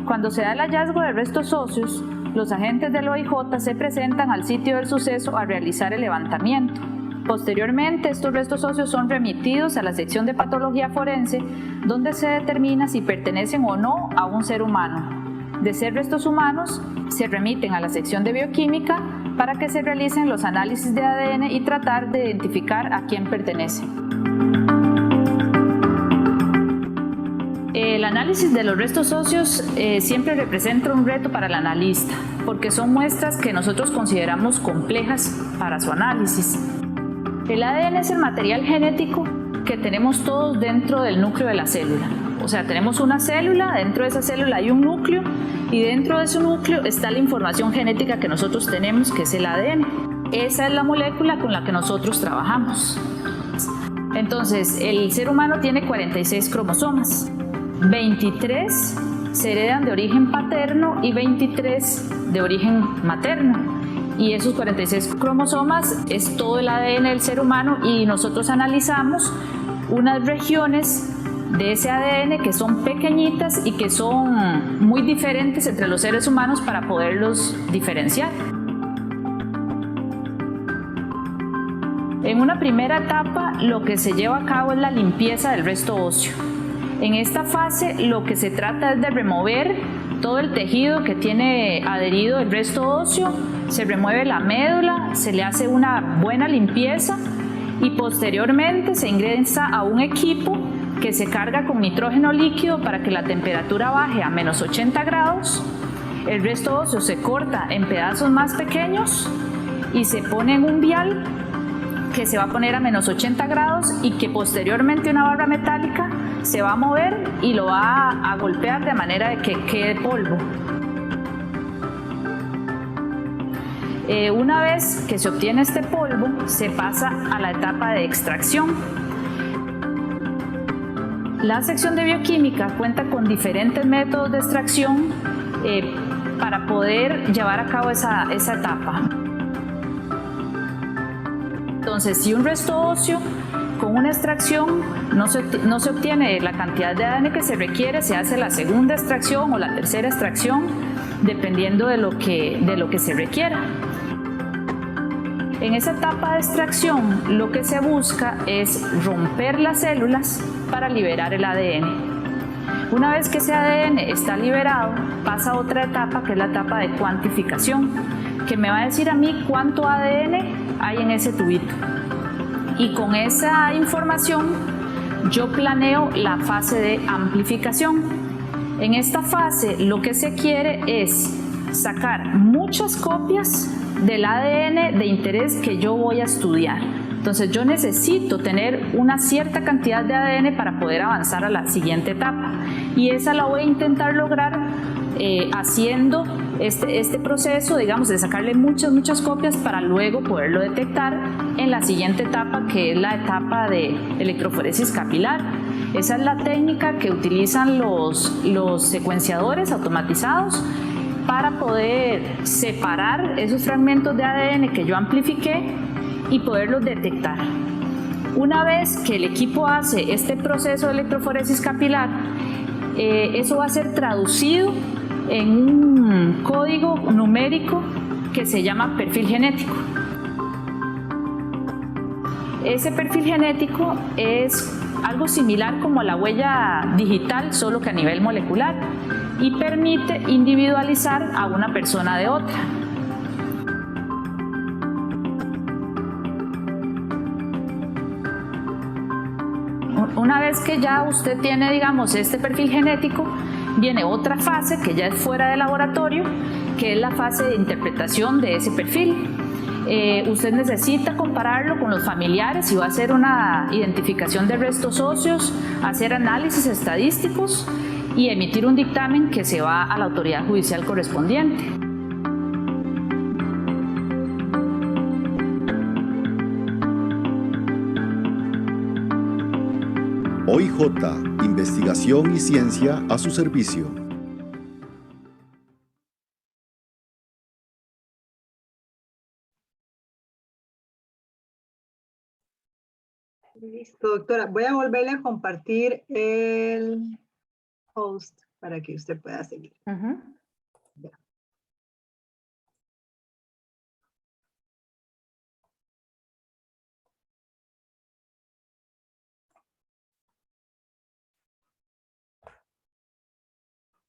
Cuando se da el hallazgo de restos óseos, los agentes del OIJ se presentan al sitio del suceso a realizar el levantamiento. Posteriormente, estos restos óseos son remitidos a la sección de patología forense, donde se determina si pertenecen o no a un ser humano. De ser restos humanos, se remiten a la sección de bioquímica para que se realicen los análisis de ADN y tratar de identificar a quién pertenece. El análisis de los restos óseos siempre representa un reto para el analista, porque son muestras que nosotros consideramos complejas para su análisis. El ADN es el material genético que tenemos todos dentro del núcleo de la célula. O sea, tenemos una célula, dentro de esa célula hay un núcleo y dentro de ese núcleo está la información genética que nosotros tenemos, que es el ADN. Esa es la molécula con la que nosotros trabajamos. Entonces, el ser humano tiene 46 cromosomas. 23 se heredan de origen paterno y 23 de origen materno. Y esos 46 cromosomas es todo el ADN del ser humano y nosotros analizamos unas regiones de ese ADN que son pequeñitas y que son muy diferentes entre los seres humanos para poderlos diferenciar. En una primera etapa, lo que se lleva a cabo es la limpieza del resto óseo. En esta fase, lo que se trata es de remover todo el tejido que tiene adherido el resto óseo, se remueve la médula, se le hace una buena limpieza y posteriormente se ingresa a un equipo que se carga con nitrógeno líquido para que la temperatura baje a menos 80 grados. El resto óseo se corta en pedazos más pequeños y se pone en un vial que se va a poner a menos 80 grados y que posteriormente una barra metálica se va a mover y lo va a golpear de manera de que quede polvo. Una vez que se obtiene este polvo, se pasa a la etapa de extracción. La sección de bioquímica cuenta con diferentes métodos de extracción para poder llevar a cabo esa etapa. Entonces, si un resto óseo con una extracción no se obtiene la cantidad de ADN que se requiere, se hace la segunda extracción o la tercera extracción, dependiendo de lo que se requiera. En esa etapa de extracción, lo que se busca es romper las células para liberar el ADN. Una vez que ese ADN está liberado, pasa a otra etapa, que es la etapa de cuantificación, que me va a decir a mí cuánto ADN hay en ese tubito. Y con esa información, yo planeo la fase de amplificación. En esta fase, lo que se quiere es sacar muchas copias del ADN de interés que yo voy a estudiar. Entonces yo necesito tener una cierta cantidad de ADN para poder avanzar a la siguiente etapa, y esa la voy a intentar lograr haciendo este proceso, digamos, de sacarle muchas copias para luego poderlo detectar en la siguiente etapa, que es la etapa de electroforesis capilar. Esa es la técnica que utilizan los secuenciadores automatizados para poder separar esos fragmentos de ADN que yo amplifiqué y poderlos detectar. Una vez que el equipo hace este proceso de electroforesis capilar, eso va a ser traducido en un código numérico que se llama perfil genético. Ese perfil genético es algo similar como la huella digital, solo que a nivel molecular, y permite individualizar a una persona de otra. Una vez que ya usted tiene, digamos, este perfil genético, viene otra fase que ya es fuera del laboratorio, que es la fase de interpretación de ese perfil. Usted necesita compararlo con los familiares y va a hacer una identificación de restos óseos, hacer análisis estadísticos y emitir un dictamen que se va a la autoridad judicial correspondiente. OIJ, investigación y ciencia a su servicio. Listo, doctora. Voy a volverle a compartir el host para que usted pueda seguir. Ya.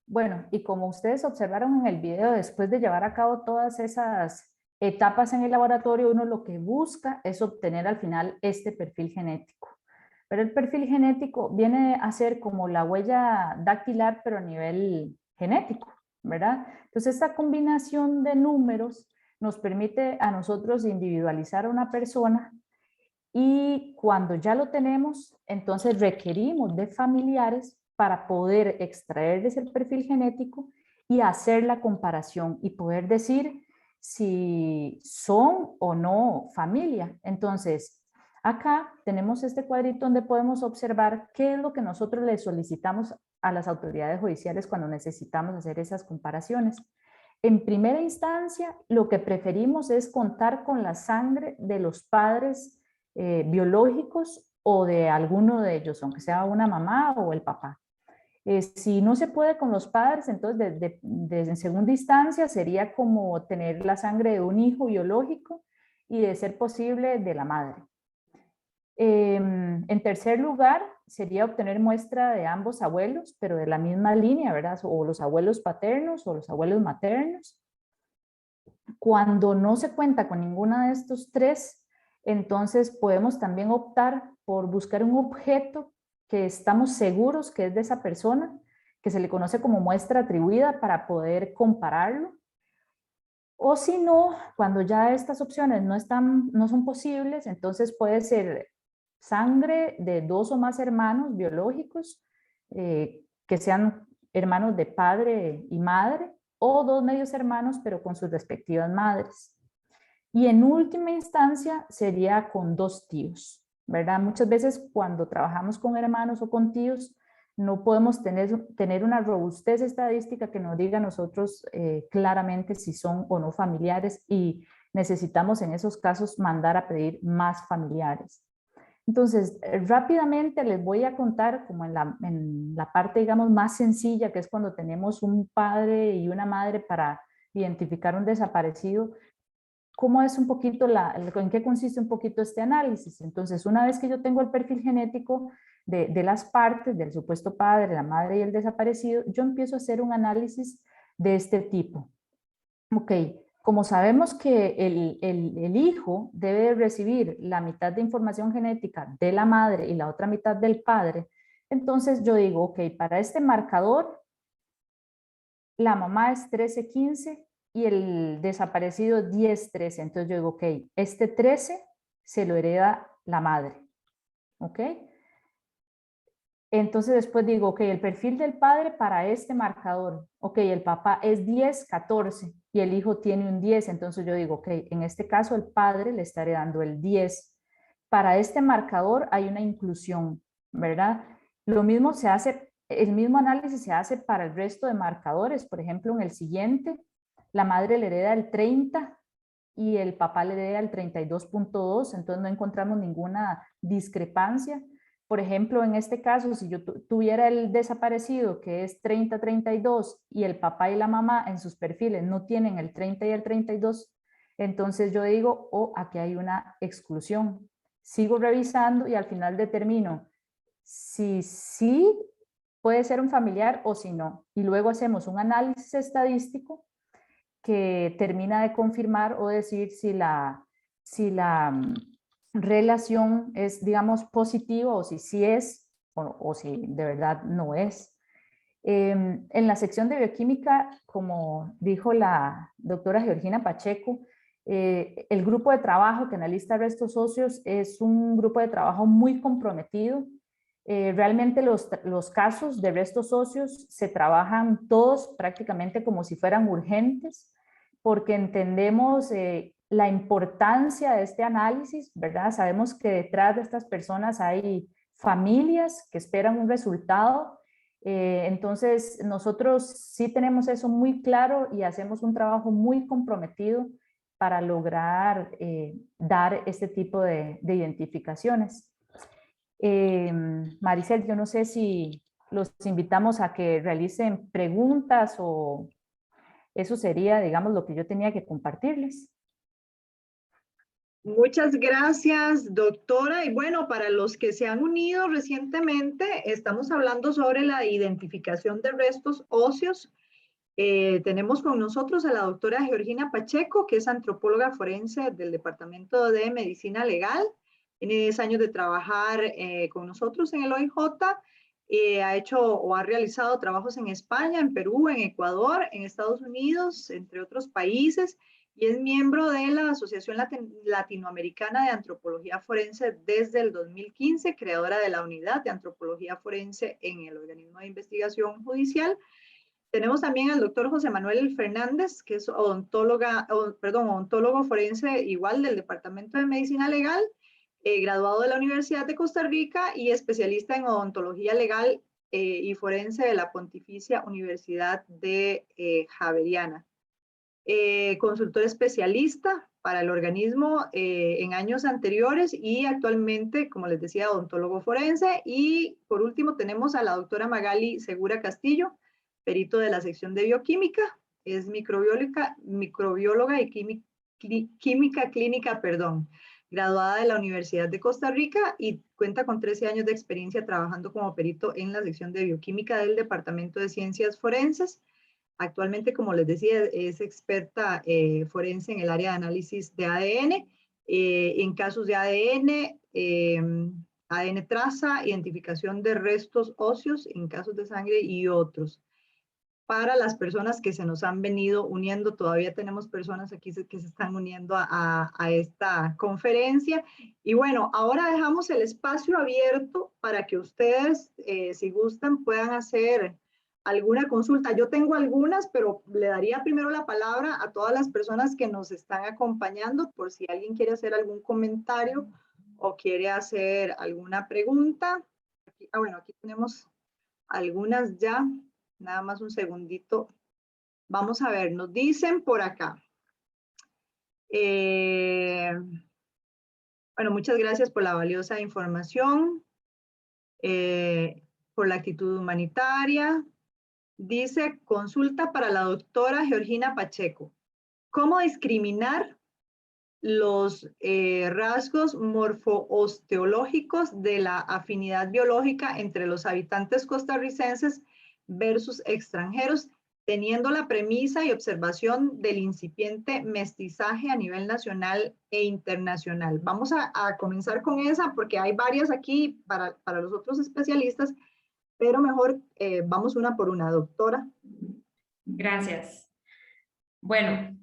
Bueno, y como ustedes observaron en el video, después de llevar a cabo todas esas etapas en el laboratorio, uno lo que busca es obtener al final este perfil genético. Pero el perfil genético viene a ser como la huella dactilar, pero a nivel genético, ¿verdad? Entonces, esta combinación de números nos permite a nosotros individualizar a una persona, y cuando ya lo tenemos, entonces requerimos de familiares para poder extraerles el perfil genético y hacer la comparación y poder decir si son o no familia. Entonces, acá tenemos este cuadrito donde podemos observar qué es lo que nosotros le solicitamos a las autoridades judiciales cuando necesitamos hacer esas comparaciones. En primera instancia, lo que preferimos es contar con la sangre de los padres biológicos o de alguno de ellos, aunque sea una mamá o el papá. Si no se puede con los padres, entonces en segunda instancia sería como tener la sangre de un hijo biológico y, de ser posible, de la madre. En tercer lugar, sería obtener muestra de ambos abuelos, pero de la misma línea, ¿verdad? O los abuelos paternos o los abuelos maternos. Cuando no se cuenta con ninguna de estos tres, entonces podemos también optar por buscar un objeto que estamos seguros que es de esa persona, que se le conoce como muestra atribuida, para poder compararlo. O si no, cuando ya estas opciones no son posibles, entonces puede ser sangre de 2 o más hermanos biológicos, que sean hermanos de padre y madre, o 2 medios hermanos, pero con sus respectivas madres. Y en última instancia sería con 2 tíos, ¿verdad? Muchas veces cuando trabajamos con hermanos o con tíos, no podemos tener una robustez estadística que nos diga a nosotros claramente si son o no familiares, y necesitamos en esos casos mandar a pedir más familiares. Entonces, rápidamente les voy a contar como en la parte, digamos, más sencilla, que es cuando tenemos un padre y una madre para identificar un desaparecido, cómo es un poquito en qué consiste un poquito este análisis. Entonces, una vez que yo tengo el perfil genético de las partes, del supuesto padre, la madre y el desaparecido, yo empiezo a hacer un análisis de este tipo. Ok, como sabemos que el hijo debe recibir la mitad de información genética de la madre y la otra mitad del padre, entonces yo digo, ok, para este marcador, la mamá es 13-15 y el desaparecido 10-13. Entonces yo digo, ok, este 13 se lo hereda la madre. ¿Ok? Entonces después digo, ok, el perfil del padre para este marcador. Ok, el papá es 10-14 y el hijo tiene un 10. Entonces yo digo, ok, en este caso el padre le está heredando el 10. Para este marcador hay una inclusión, ¿verdad? Lo mismo se hace, el mismo análisis se hace para el resto de marcadores. Por ejemplo, en el siguiente, la madre le hereda el 30 y el papá le hereda el 32.2, entonces no encontramos ninguna discrepancia. Por ejemplo, en este caso, si yo tuviera el desaparecido que es 30-32 y el papá y la mamá en sus perfiles no tienen el 30 y el 32, entonces yo digo, oh, aquí hay una exclusión. Sigo revisando y al final determino si sí puede ser un familiar o si no. Y luego hacemos un análisis estadístico que termina de confirmar o decir si la relación es, digamos, positiva o si sí es o si de verdad no es. En la sección de bioquímica, como dijo la doctora Georgina Pacheco, el grupo de trabajo que analiza restos óseos es un grupo de trabajo muy comprometido. Realmente los casos de restos óseos se trabajan todos prácticamente como si fueran urgentes, porque entendemos la importancia de este análisis, ¿verdad? Sabemos que detrás de estas personas hay familias que esperan un resultado. Entonces, nosotros sí tenemos eso muy claro y hacemos un trabajo muy comprometido para lograr dar este tipo de identificaciones. Maricel, yo no sé si los invitamos a que realicen preguntas o eso sería, digamos, lo que yo tenía que compartirles. Muchas gracias, doctora. Y bueno, para los que se han unido recientemente, estamos hablando sobre la identificación de restos óseos. Tenemos con nosotros a la doctora Georgina Pacheco, que es antropóloga forense del Departamento de Medicina Legal. Tiene 10 años de trabajar con nosotros en el OIJ. Ha hecho o ha realizado trabajos en España, en Perú, en Ecuador, en Estados Unidos, entre otros países, y es miembro de la Asociación Latinoamericana de Antropología Forense desde el 2015, creadora de la Unidad de Antropología Forense en el Organismo de Investigación Judicial. Tenemos también al doctor José Manuel Fernández, que es odontólogo forense igual del Departamento de Medicina Legal, graduado de la Universidad de Costa Rica y especialista en odontología legal y forense de la Pontificia Universidad de Javeriana. Consultor especialista para el organismo en años anteriores y actualmente, como les decía, odontólogo forense. Y por último tenemos a la doctora Magali Segura Castillo, perito de la sección de bioquímica, es microbióloga y química clínica, graduada de la Universidad de Costa Rica y cuenta con 13 años de experiencia trabajando como perito en la sección de bioquímica del Departamento de Ciencias Forenses. Actualmente, como les decía, es experta forense en el área de análisis de ADN, en casos de ADN, ADN traza, identificación de restos óseos en casos de sangre y otros. Para las personas que se nos han venido uniendo, todavía tenemos personas aquí que se están uniendo a esta conferencia. Y bueno, ahora dejamos el espacio abierto para que ustedes, si gustan, puedan hacer alguna consulta. Yo tengo algunas, pero le daría primero la palabra a todas las personas que nos están acompañando por si alguien quiere hacer algún comentario o quiere hacer alguna pregunta. Aquí, bueno, aquí tenemos algunas ya. Nada más un segundito. Vamos a ver, nos dicen por acá. Bueno, muchas gracias por la valiosa información, por la actitud humanitaria. Dice, consulta para la doctora Georgina Pacheco. ¿Cómo discriminar los rasgos morfoosteológicos de la afinidad biológica entre los habitantes costarricenses versus extranjeros, teniendo la premisa y observación del incipiente mestizaje a nivel nacional e internacional? Vamos a comenzar con esa porque hay varias aquí para los otros especialistas, pero mejor vamos una por una, doctora. Gracias. Bueno,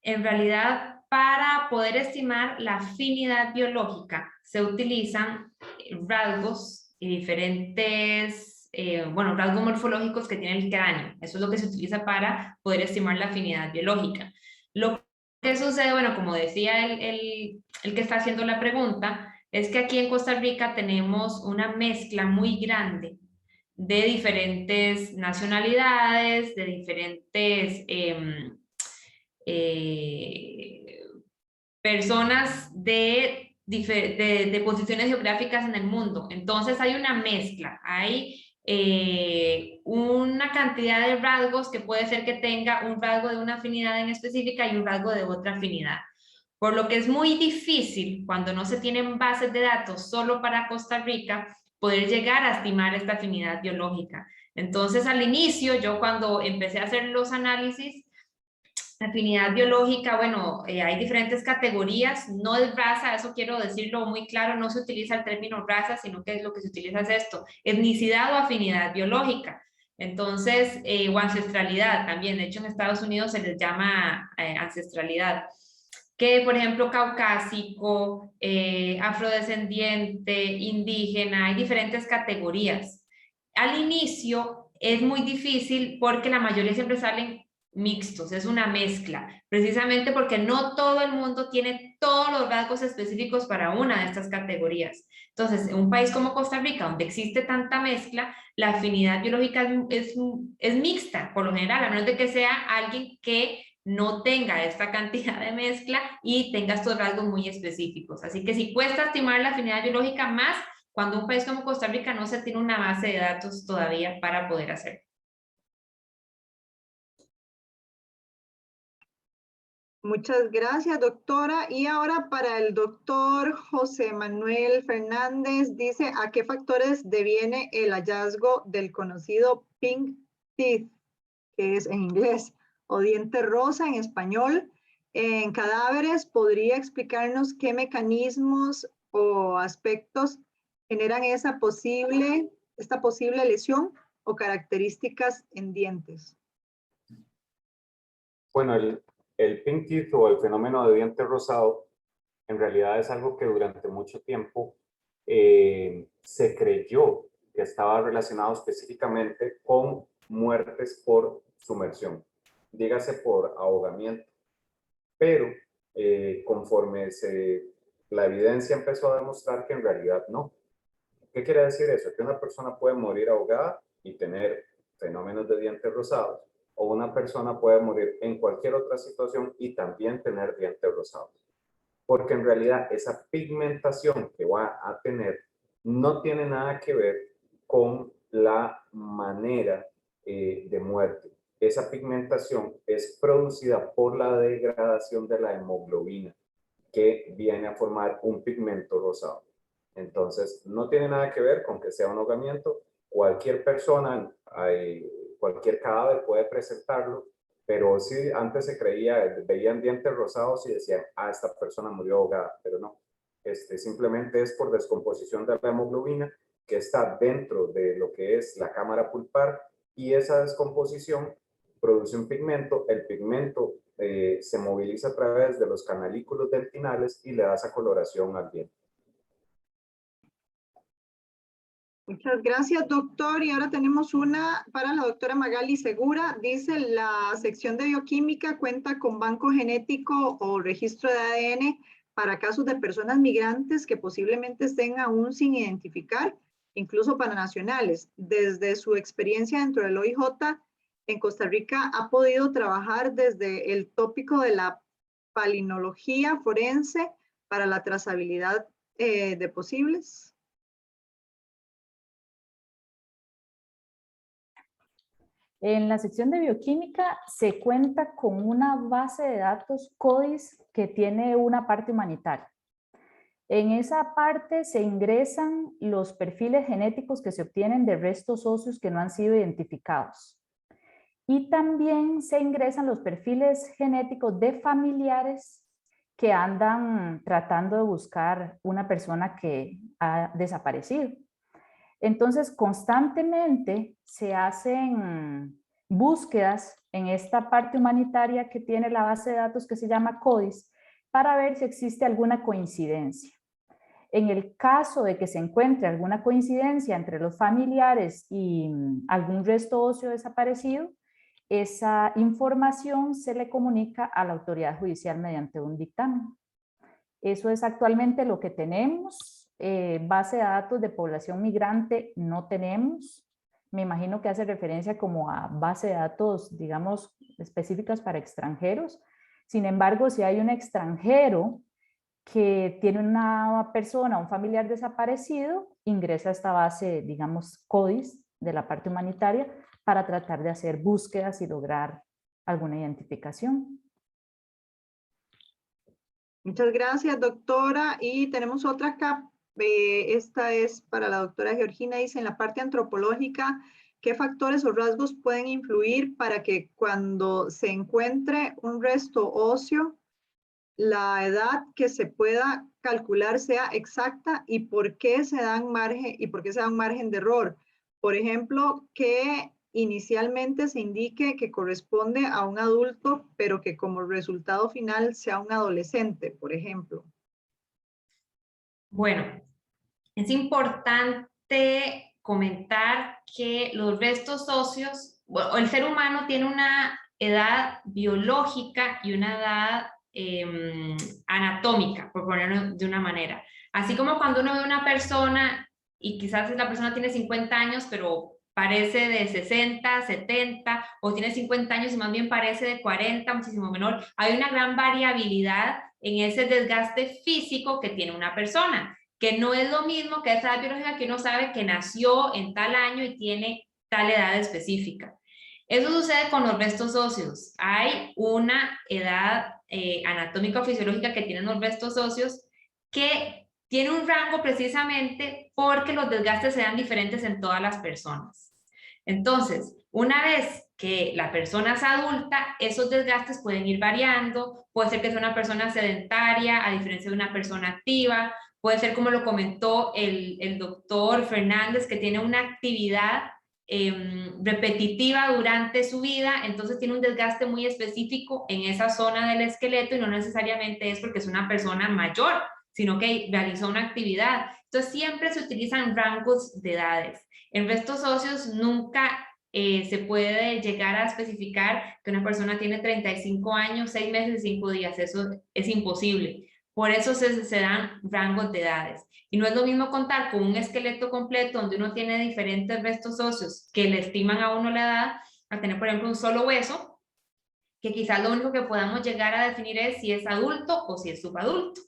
en realidad, para poder estimar la afinidad biológica, se utilizan rasgos y diferentes, rasgos morfológicos que tiene el cráneo. Eso es lo que se utiliza para poder estimar la afinidad biológica. Lo que sucede, bueno, como decía el que está haciendo la pregunta, es que aquí en Costa Rica tenemos una mezcla muy grande de diferentes nacionalidades, de diferentes personas de posiciones geográficas en el mundo. Entonces hay una mezcla, hay una cantidad de rasgos que puede ser que tenga un rasgo de una afinidad en específica y un rasgo de otra afinidad. Por lo que es muy difícil, cuando no se tienen bases de datos solo para Costa Rica, poder llegar a estimar esta afinidad biológica. Entonces, al inicio, yo cuando empecé a hacer los análisis, afinidad biológica, bueno, hay diferentes categorías, no es raza, eso quiero decirlo muy claro, no se utiliza el término raza, sino que lo que se utiliza es esto, etnicidad o afinidad biológica. Entonces, o ancestralidad también, de hecho en Estados Unidos se les llama ancestralidad, que por ejemplo caucásico, afrodescendiente, indígena, hay diferentes categorías. Al inicio es muy difícil porque la mayoría siempre salen mixtos, es una mezcla, precisamente porque no todo el mundo tiene todos los rasgos específicos para una de estas categorías. Entonces, en un país como Costa Rica, donde existe tanta mezcla, la afinidad biológica es mixta, por lo general, a menos de que sea alguien que no tenga esta cantidad de mezcla y tenga estos rasgos muy específicos. Así que si cuesta estimar la afinidad biológica, más cuando un país como Costa Rica no se tiene una base de datos todavía para poder hacerlo. Muchas gracias, doctora. Y ahora para el doctor José Manuel Fernández, dice, ¿a qué factores deviene el hallazgo del conocido pink teeth, que es en inglés, o diente rosa en español, en cadáveres? ¿Podría explicarnos qué mecanismos o aspectos generan esta posible lesión o características en dientes? Bueno, el pink teeth o el fenómeno de diente rosado en realidad es algo que durante mucho tiempo se creyó que estaba relacionado específicamente con muertes por sumersión, dígase por ahogamiento. Pero conforme la evidencia empezó a demostrar que en realidad no. ¿Qué quiere decir eso? Que una persona puede morir ahogada y tener fenómenos de dientes rosados, o una persona puede morir en cualquier otra situación y también tener dientes rosados. Porque en realidad esa pigmentación que va a tener no tiene nada que ver con la manera de muerte. Esa pigmentación es producida por la degradación de la hemoglobina, que viene a formar un pigmento rosado. Entonces, no tiene nada que ver con que sea un ahogamiento. Cualquier persona, cualquier cadáver puede presentarlo, pero sí, antes se creía, veían dientes rosados y decían, esta persona murió ahogada, pero no. Simplemente es por descomposición de la hemoglobina que está dentro de lo que es la cámara pulpar, y esa descomposición produce un pigmento. El pigmento se moviliza a través de los canalículos dentinales y le da esa coloración al diente. Muchas gracias, doctor. Y ahora tenemos una para la doctora Magali Segura. Dice, la sección de bioquímica cuenta con banco genético o registro de ADN para casos de personas migrantes que posiblemente estén aún sin identificar, incluso para nacionales. Desde su experiencia dentro del OIJ, en Costa Rica, ¿ha podido trabajar desde el tópico de la palinología forense para la trazabilidad de posibles? En la sección de bioquímica se cuenta con una base de datos CODIS que tiene una parte humanitaria. En esa parte se ingresan los perfiles genéticos que se obtienen de restos óseos que no han sido identificados. Y también se ingresan los perfiles genéticos de familiares que andan tratando de buscar una persona que ha desaparecido. Entonces, constantemente se hacen búsquedas en esta parte humanitaria que tiene la base de datos que se llama CODIS para ver si existe alguna coincidencia. En el caso de que se encuentre alguna coincidencia entre los familiares y algún resto óseo desaparecido, esa información se le comunica a la autoridad judicial mediante un dictamen. Eso es actualmente lo que tenemos. Base de datos de población migrante no tenemos. Me imagino que hace referencia como a base de datos, digamos, específicas para extranjeros. Sin embargo, si hay un extranjero que tiene una persona, un familiar desaparecido, ingresa a esta base, digamos, CODIS de la parte humanitaria para tratar de hacer búsquedas y lograr alguna identificación. Muchas gracias, doctora. Y tenemos otra acá. Esta es para la doctora Georgina. Dice, en la parte antropológica, ¿qué factores o rasgos pueden influir para que cuando se encuentre un resto óseo, la edad que se pueda calcular sea exacta y por qué se da un margen de error? Por ejemplo, que inicialmente se indique que corresponde a un adulto, pero que como resultado final sea un adolescente, por ejemplo. Bueno, es importante comentar que los restos óseos, bueno, el ser humano tiene una edad biológica y una edad anatómica, por ponerlo de una manera. Así como cuando uno ve a una persona y quizás la persona tiene 50 años, pero parece de 60, 70, o tiene 50 años y más bien parece de 40, muchísimo menor. Hay una gran variabilidad en ese desgaste físico que tiene una persona, que no es lo mismo que esa edad biológica que uno sabe que nació en tal año y tiene tal edad específica. Eso sucede con los restos óseos. Hay una edad anatómica o fisiológica que tienen los restos óseos que tiene un rango precisamente porque los desgastes se dan diferentes en todas las personas. Entonces, una vez que la persona es adulta, esos desgastes pueden ir variando. Puede ser que sea una persona sedentaria a diferencia de una persona activa. Puede ser, como lo comentó el doctor Fernández, que tiene una actividad repetitiva durante su vida, entonces tiene un desgaste muy específico en esa zona del esqueleto y no necesariamente es porque es una persona mayor, sino que realizó una actividad. Entonces siempre se utilizan rangos de edades. En restos óseos nunca se puede llegar a especificar que una persona tiene 35 años, 6 meses y 5 días. Eso es imposible. Por eso se dan rangos de edades. Y no es lo mismo contar con un esqueleto completo donde uno tiene diferentes restos óseos que le estiman a uno la edad, a tener, por ejemplo, un solo hueso, que quizás lo único que podamos llegar a definir es si es adulto o si es subadulto.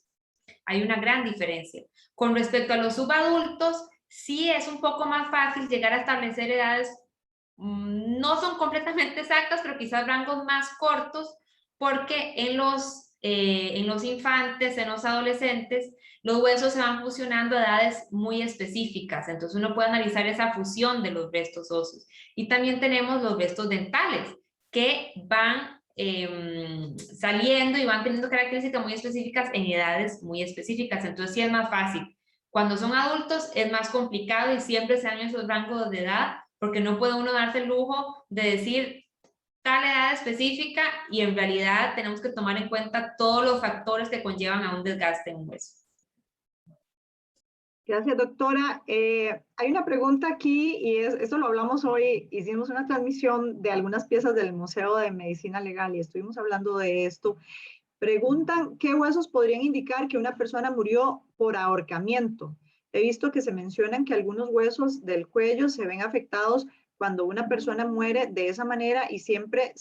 Hay una gran diferencia. Con respecto a los subadultos, sí es un poco más fácil llegar a establecer edades, no son completamente exactas, pero quizás rangos más cortos, porque en los infantes, en los adolescentes, los huesos se van fusionando a edades muy específicas, entonces uno puede analizar esa fusión de los restos óseos. Y también tenemos los restos dentales, que van saliendo y van teniendo características muy específicas en edades muy específicas, entonces sí es más fácil. Cuando son adultos es más complicado y siempre se dan esos rangos de edad, porque no puede uno darse el lujo de decir tal edad específica y en realidad tenemos que tomar en cuenta todos los factores que conllevan a un desgaste en un hueso. Gracias, doctora. Hay una pregunta aquí y esto lo hablamos hoy, hicimos una transmisión de algunas piezas del Museo de Medicina Legal y estuvimos hablando de esto. Preguntan, ¿qué huesos podrían indicar que una persona murió por ahorcamiento? He visto que se mencionan que algunos huesos del cuello se ven afectados cuando una persona muere de esa manera y siempre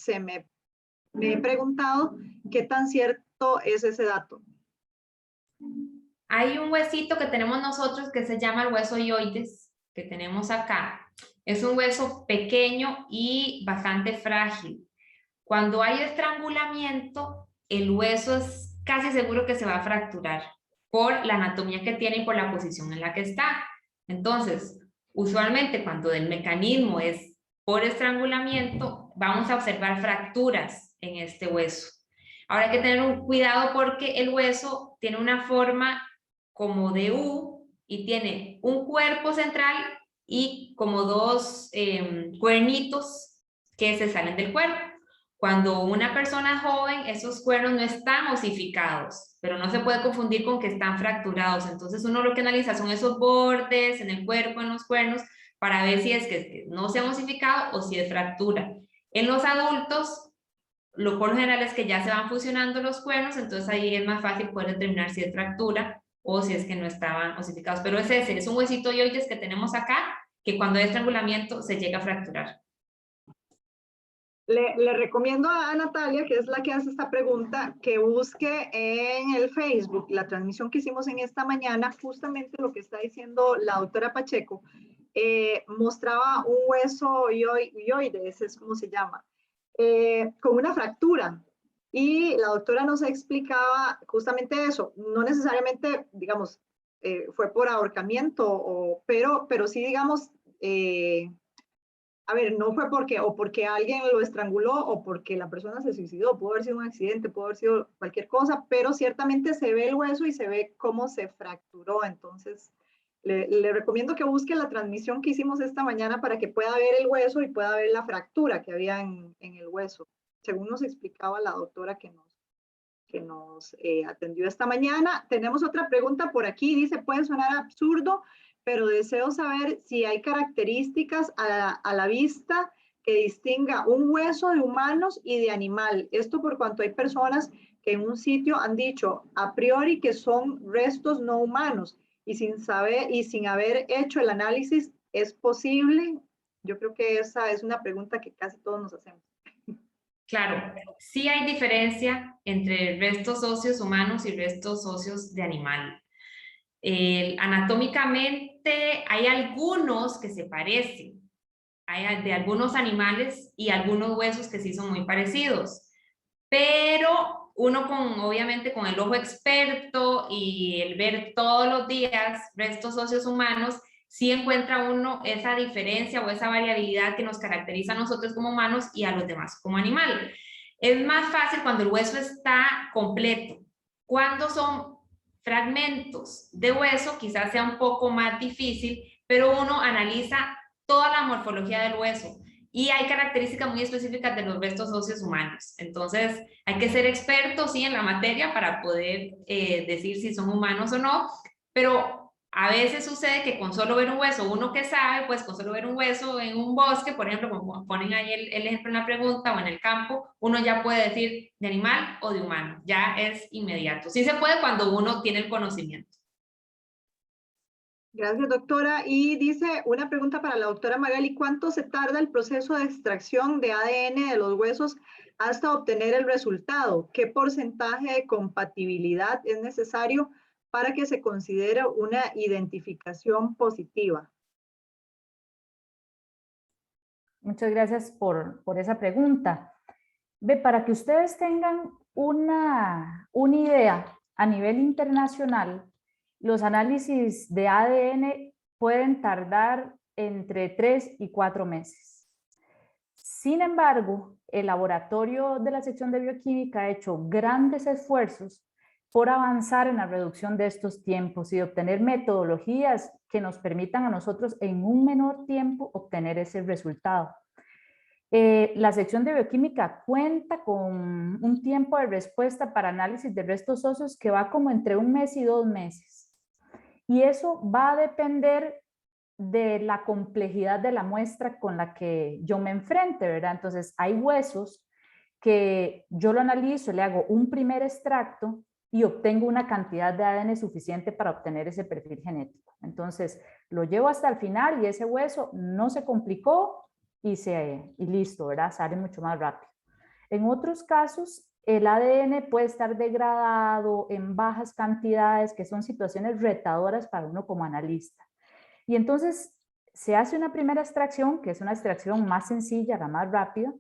me he preguntado qué tan cierto es ese dato. Hay un huesito que tenemos nosotros que se llama el hueso hioides, que tenemos acá. Es un hueso pequeño y bastante frágil. Cuando hay estrangulamiento, el hueso es casi seguro que se va a fracturar por la anatomía que tiene y por la posición en la que está. Entonces, usualmente cuando el mecanismo es por estrangulamiento, vamos a observar fracturas en este hueso. Ahora hay que tener un cuidado porque el hueso tiene una forma como de U y tiene un cuerpo central y como dos cuernitos que se salen del cuerpo. Cuando una persona es joven, esos cuernos no están osificados, pero no se puede confundir con que están fracturados. Entonces uno lo que analiza son esos bordes en el cuerpo, en los cuernos, para ver si es que no se han osificado o si es fractura. En los adultos, lo por lo general es que ya se van fusionando los cuernos, entonces ahí es más fácil poder determinar si es fractura o si es que no estaban osificados. Pero es ese, es un huesito hioides que tenemos acá, que cuando hay estrangulamiento se llega a fracturar. Le recomiendo a Natalia, que es la que hace esta pregunta, que busque en el Facebook la transmisión que hicimos en esta mañana, justamente lo que está diciendo la doctora Pacheco. Mostraba un hueso hioides, es como se llama, con una fractura. Y la doctora nos explicaba justamente eso, no necesariamente, digamos, fue por ahorcamiento, pero sí, digamos, a ver, no fue porque alguien lo estranguló o porque la persona se suicidó, pudo haber sido un accidente, pudo haber sido cualquier cosa, pero ciertamente se ve el hueso y se ve cómo se fracturó. Entonces, le recomiendo que busque la transmisión que hicimos esta mañana para que pueda ver el hueso y pueda ver la fractura que había en el hueso, según nos explicaba la doctora que nos atendió esta mañana. Tenemos otra pregunta por aquí, dice, puede sonar absurdo, pero deseo saber si hay características a la vista que distinga un hueso de humanos y de animal. Esto por cuanto hay personas que en un sitio han dicho a priori que son restos no humanos y sin saber y sin haber hecho el análisis, ¿es posible? Yo creo que esa es una pregunta que casi todos nos hacemos. Claro, sí hay diferencia entre restos óseos humanos y restos óseos de animal. Anatómicamente hay algunos que se parecen, hay de algunos animales y algunos huesos que sí son muy parecidos, pero uno obviamente con el ojo experto y el ver todos los días restos óseos humanos, sí encuentra uno esa diferencia o esa variabilidad que nos caracteriza a nosotros como humanos y a los demás como animales. Es más fácil cuando el hueso está completo. Cuando son fragmentos de hueso, quizás sea un poco más difícil, pero uno analiza toda la morfología del hueso y hay características muy específicas de los restos óseos humanos. Entonces, hay que ser expertos, sí, en la materia para poder decir si son humanos o no, pero a veces sucede que con solo ver un hueso, uno que sabe, pues con solo ver un hueso en un bosque, por ejemplo, como ponen ahí el ejemplo en la pregunta, o en el campo, uno ya puede decir de animal o de humano, ya es inmediato. Sí se puede cuando uno tiene el conocimiento. Gracias, doctora. Y dice una pregunta para la doctora Magali, ¿cuánto se tarda el proceso de extracción de ADN de los huesos hasta obtener el resultado? ¿Qué porcentaje de compatibilidad es necesario para que se considere una identificación positiva? Muchas gracias por esa pregunta. Para que ustedes tengan una idea a nivel internacional, los análisis de ADN pueden tardar entre 3 y 4 meses. Sin embargo, el laboratorio de la sección de bioquímica ha hecho grandes esfuerzos por avanzar en la reducción de estos tiempos y obtener metodologías que nos permitan a nosotros en un menor tiempo obtener ese resultado. La sección de bioquímica cuenta con un tiempo de respuesta para análisis de restos óseos que va como entre 1 mes y 2 meses. Y eso va a depender de la complejidad de la muestra con la que yo me enfrente, ¿verdad? Entonces, hay huesos que yo lo analizo, le hago un primer extracto y obtengo una cantidad de ADN suficiente para obtener ese perfil genético. Entonces, lo llevo hasta el final y ese hueso no se complicó y listo, ¿verdad? Sale mucho más rápido. En otros casos, el ADN puede estar degradado en bajas cantidades, que son situaciones retadoras para uno como analista. Y entonces se hace una primera extracción, que es una extracción más sencilla, la más rápida,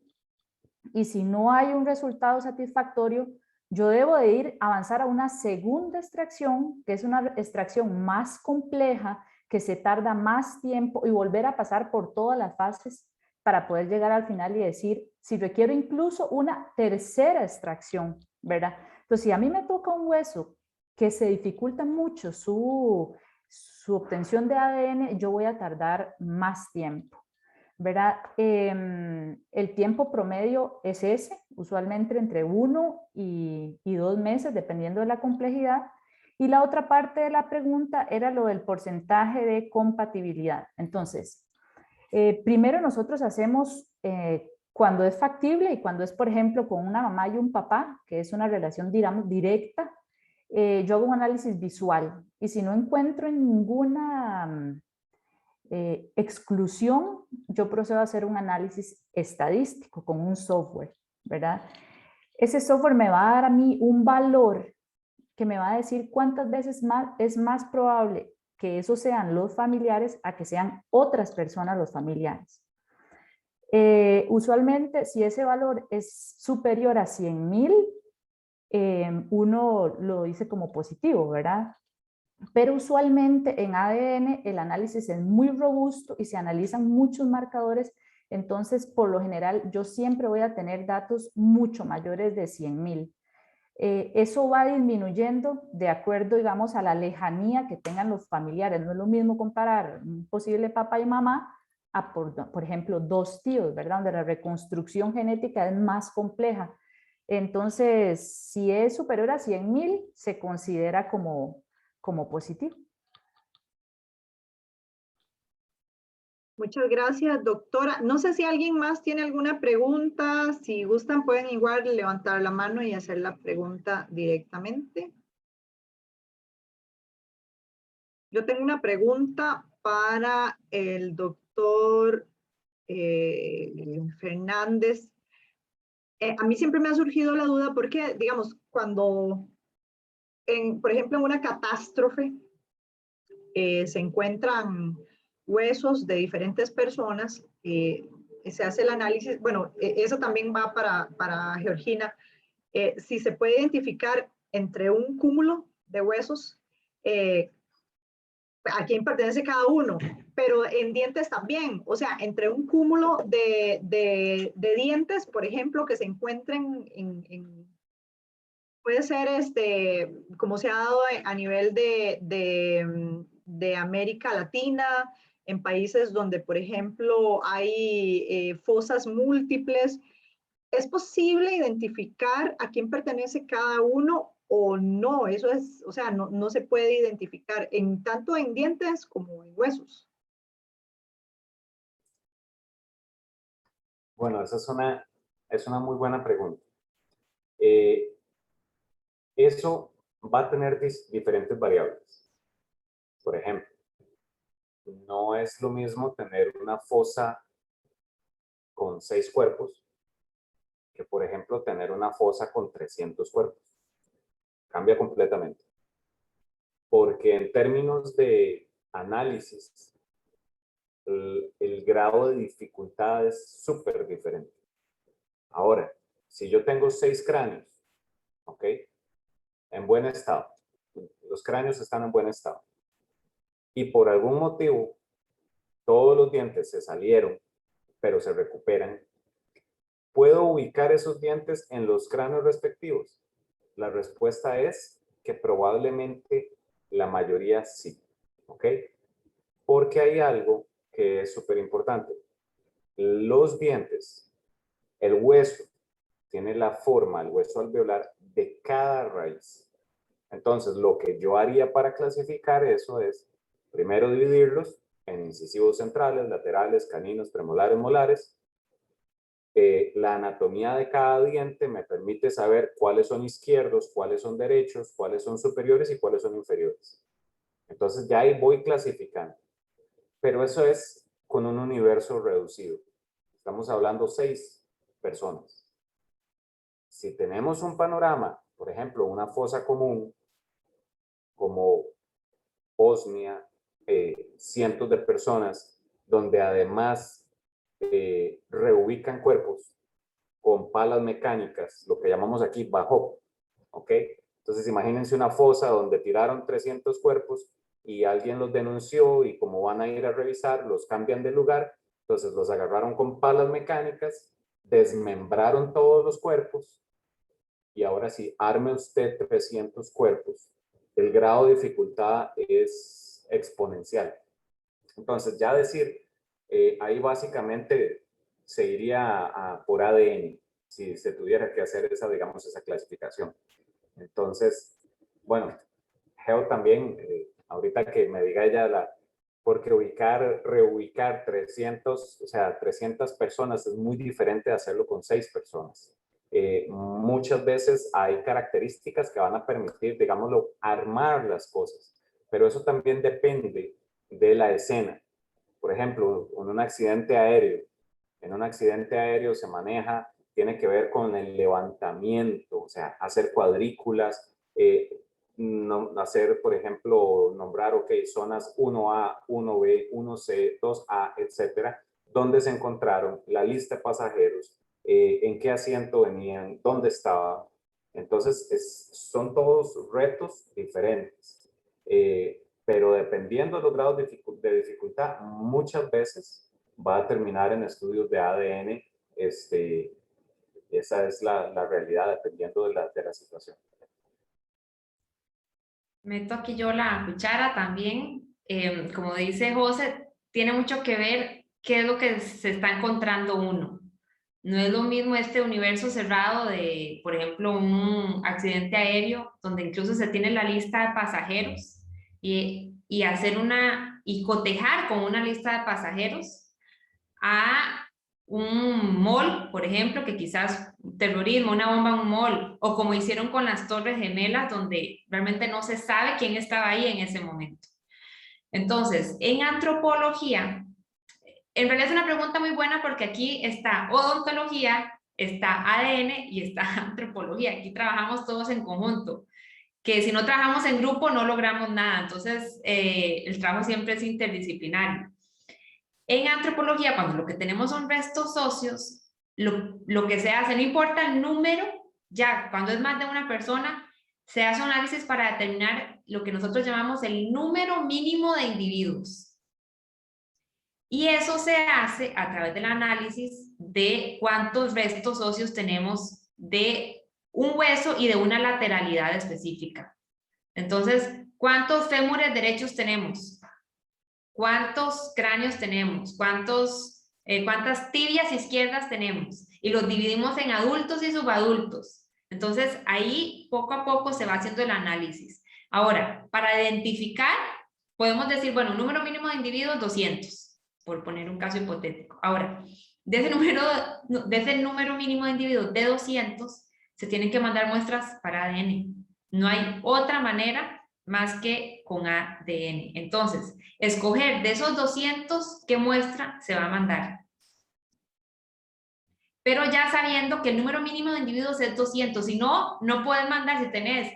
y si no hay un resultado satisfactorio, yo debo de ir a avanzar a una segunda extracción, que es una extracción más compleja, que se tarda más tiempo y volver a pasar por todas las fases para poder llegar al final y decir si requiero incluso una tercera extracción, ¿verdad? Entonces, si a mí me toca un hueso que se dificulta mucho su obtención de ADN, yo voy a tardar más tiempo, ¿verdad? El tiempo promedio es ese, usualmente entre 1 y 2 meses, dependiendo de la complejidad. Y la otra parte de la pregunta era lo del porcentaje de compatibilidad. Entonces, primero nosotros hacemos cuando es factible y cuando es, por ejemplo, con una mamá y un papá, que es una relación, digamos, directa, yo hago un análisis visual. Y si no encuentro en ninguna exclusión, yo procedo a hacer un análisis estadístico con un software, ¿verdad? Ese software me va a dar a mí un valor que me va a decir cuántas veces más es más probable que esos sean los familiares a que sean otras personas los familiares. Usualmente, si ese valor es superior a 100,000, uno lo dice como positivo, ¿verdad? Pero usualmente en ADN el análisis es muy robusto y se analizan muchos marcadores, entonces por lo general yo siempre voy a tener datos mucho mayores de 100,000. Eso va disminuyendo de acuerdo, digamos, a la lejanía que tengan los familiares. No es lo mismo comparar un posible papá y mamá a, por ejemplo, 2 tíos, ¿verdad? Donde la reconstrucción genética es más compleja. Entonces, si es superior a 100,000, se considera como positivo. Muchas gracias, doctora. No sé si alguien más tiene alguna pregunta. Si gustan, pueden igual levantar la mano y hacer la pregunta directamente. Yo tengo una pregunta para el doctor Fernández. A mí siempre me ha surgido la duda porque, digamos, cuando, por ejemplo, en una catástrofe se encuentran huesos de diferentes personas, se hace el análisis, bueno, eso también va para Georgina, si se puede identificar entre un cúmulo de huesos a quién pertenece cada uno, pero en dientes también, o sea, entre un cúmulo de dientes, por ejemplo, que se encuentren puede ser como se ha dado a nivel de América Latina, en países donde, por ejemplo, hay fosas múltiples. ¿Es posible identificar a quién pertenece cada uno o no? Eso es, o sea, no se puede identificar tanto en dientes como en huesos. Bueno, esa es una muy buena pregunta. Eso va a tener diferentes variables. Por ejemplo, no es lo mismo tener una fosa con 6 cuerpos que, por ejemplo, tener una fosa con 300 cuerpos. Cambia completamente. Porque en términos de análisis, el grado de dificultad es súper diferente. Ahora, si yo tengo 6 cráneos, ¿ok? En buen estado, los cráneos están en buen estado, y por algún motivo todos los dientes se salieron, pero se recuperan, ¿puedo ubicar esos dientes en los cráneos respectivos? La respuesta es que probablemente la mayoría sí, ¿ok? Porque hay algo que es súper importante. Los dientes, el hueso, tiene la forma, el hueso alveolar de cada raíz. Entonces, lo que yo haría para clasificar eso es Primero dividirlos en incisivos centrales, laterales, caninos, premolares, molares. La anatomía de cada diente me permite saber cuáles son izquierdos, cuáles son derechos, cuáles son superiores y cuáles son inferiores. Entonces ya ahí voy clasificando. Pero eso es con un universo reducido. Estamos hablando 6 personas. Si tenemos un panorama, por ejemplo, una fosa común, como Bosnia, cientos de personas, donde además reubican cuerpos con palas mecánicas, lo que llamamos aquí bajó, ¿ok? Entonces imagínense una fosa donde tiraron 300 cuerpos y alguien los denunció y como van a ir a revisar, los cambian de lugar, entonces los agarraron con palas mecánicas, desmembraron todos los cuerpos y ahora sí, arme usted 300 cuerpos. El grado de dificultad es exponencial. Entonces ya decir, ahí básicamente se iría por ADN, si se tuviera que hacer esa, digamos, esa clasificación. Entonces, bueno, Geo también, ahorita que me diga ella, porque reubicar 300, o sea, 300 personas es muy diferente de hacerlo con 6 personas. Muchas veces hay características que van a permitir, digámoslo, armar las cosas, pero eso también depende de la escena. Por ejemplo, en un accidente aéreo se maneja, tiene que ver con el levantamiento, o sea, hacer cuadrículas, hacer, por ejemplo, nombrar, ok, zonas 1A, 1B, 1C, 2A, etcétera, dónde se encontraron, la lista de pasajeros, en qué asiento venían, dónde estaba. Entonces, son todos retos diferentes. Pero dependiendo de los grados de dificultad, muchas veces va a terminar en estudios de ADN. Esa es la realidad, dependiendo de la situación. Meto aquí yo la cuchara también. Como dice José, tiene mucho que ver qué es lo que se está encontrando uno. No es lo mismo este universo cerrado de, por ejemplo, un accidente aéreo, donde incluso se tiene la lista de pasajeros y hacer y cotejar con una lista de pasajeros a un mall, por ejemplo, que quizás terrorismo, una bomba en un mall, o como hicieron con las Torres Gemelas, donde realmente no se sabe quién estaba ahí en ese momento. Entonces, en antropología, en realidad es una pregunta muy buena porque aquí está odontología, está ADN y está antropología. Aquí trabajamos todos en conjunto, que si no trabajamos en grupo no logramos nada. Entonces, el trabajo siempre es interdisciplinario. En antropología, cuando lo que tenemos son restos óseos, lo que se hace, no importa el número, ya cuando es más de una persona, se hace un análisis para determinar lo que nosotros llamamos el número mínimo de individuos. Y eso se hace a través del análisis de cuántos restos óseos tenemos de un hueso y de una lateralidad específica. Entonces, ¿cuántos fémures derechos tenemos? ¿Cuántos cráneos tenemos? ¿Cuántas tibias izquierdas tenemos? Y los dividimos en adultos y subadultos. Entonces, ahí poco a poco se va haciendo el análisis. Ahora, para identificar, podemos decir, bueno, un número mínimo de individuos, 200, por poner un caso hipotético. Ahora, de ese número mínimo de individuos de 200, se tienen que mandar muestras para ADN. No hay otra manera más que con ADN. Entonces, escoger de esos 200 qué muestra se va a mandar. Pero ya sabiendo que el número mínimo de individuos es 200. Si no, no puedes mandar, si tenés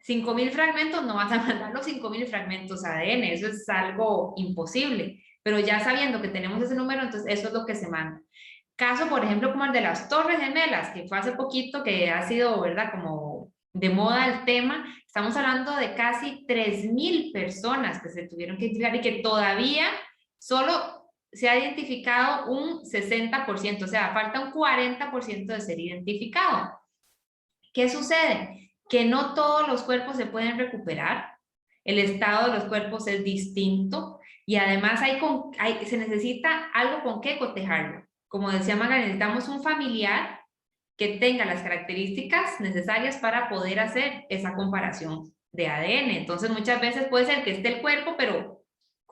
5.000 fragmentos, no vas a mandar los 5.000 fragmentos ADN. Eso es algo imposible. Pero ya sabiendo que tenemos ese número, entonces eso es lo que se manda. Caso, por ejemplo, como el de las Torres Gemelas, que fue hace poquito, que ha sido, ¿verdad?, como de moda el tema. Estamos hablando de casi 3.000 personas que se tuvieron que identificar y que todavía solo se ha identificado un 60%, o sea, falta un 40% de ser identificado. ¿Qué sucede? Que no todos los cuerpos se pueden recuperar, el estado de los cuerpos es distinto y además se necesita algo con qué cotejarlo. Como decía Maga, necesitamos un familiar que tenga las características necesarias para poder hacer esa comparación de ADN. Entonces, muchas veces puede ser que esté el cuerpo, pero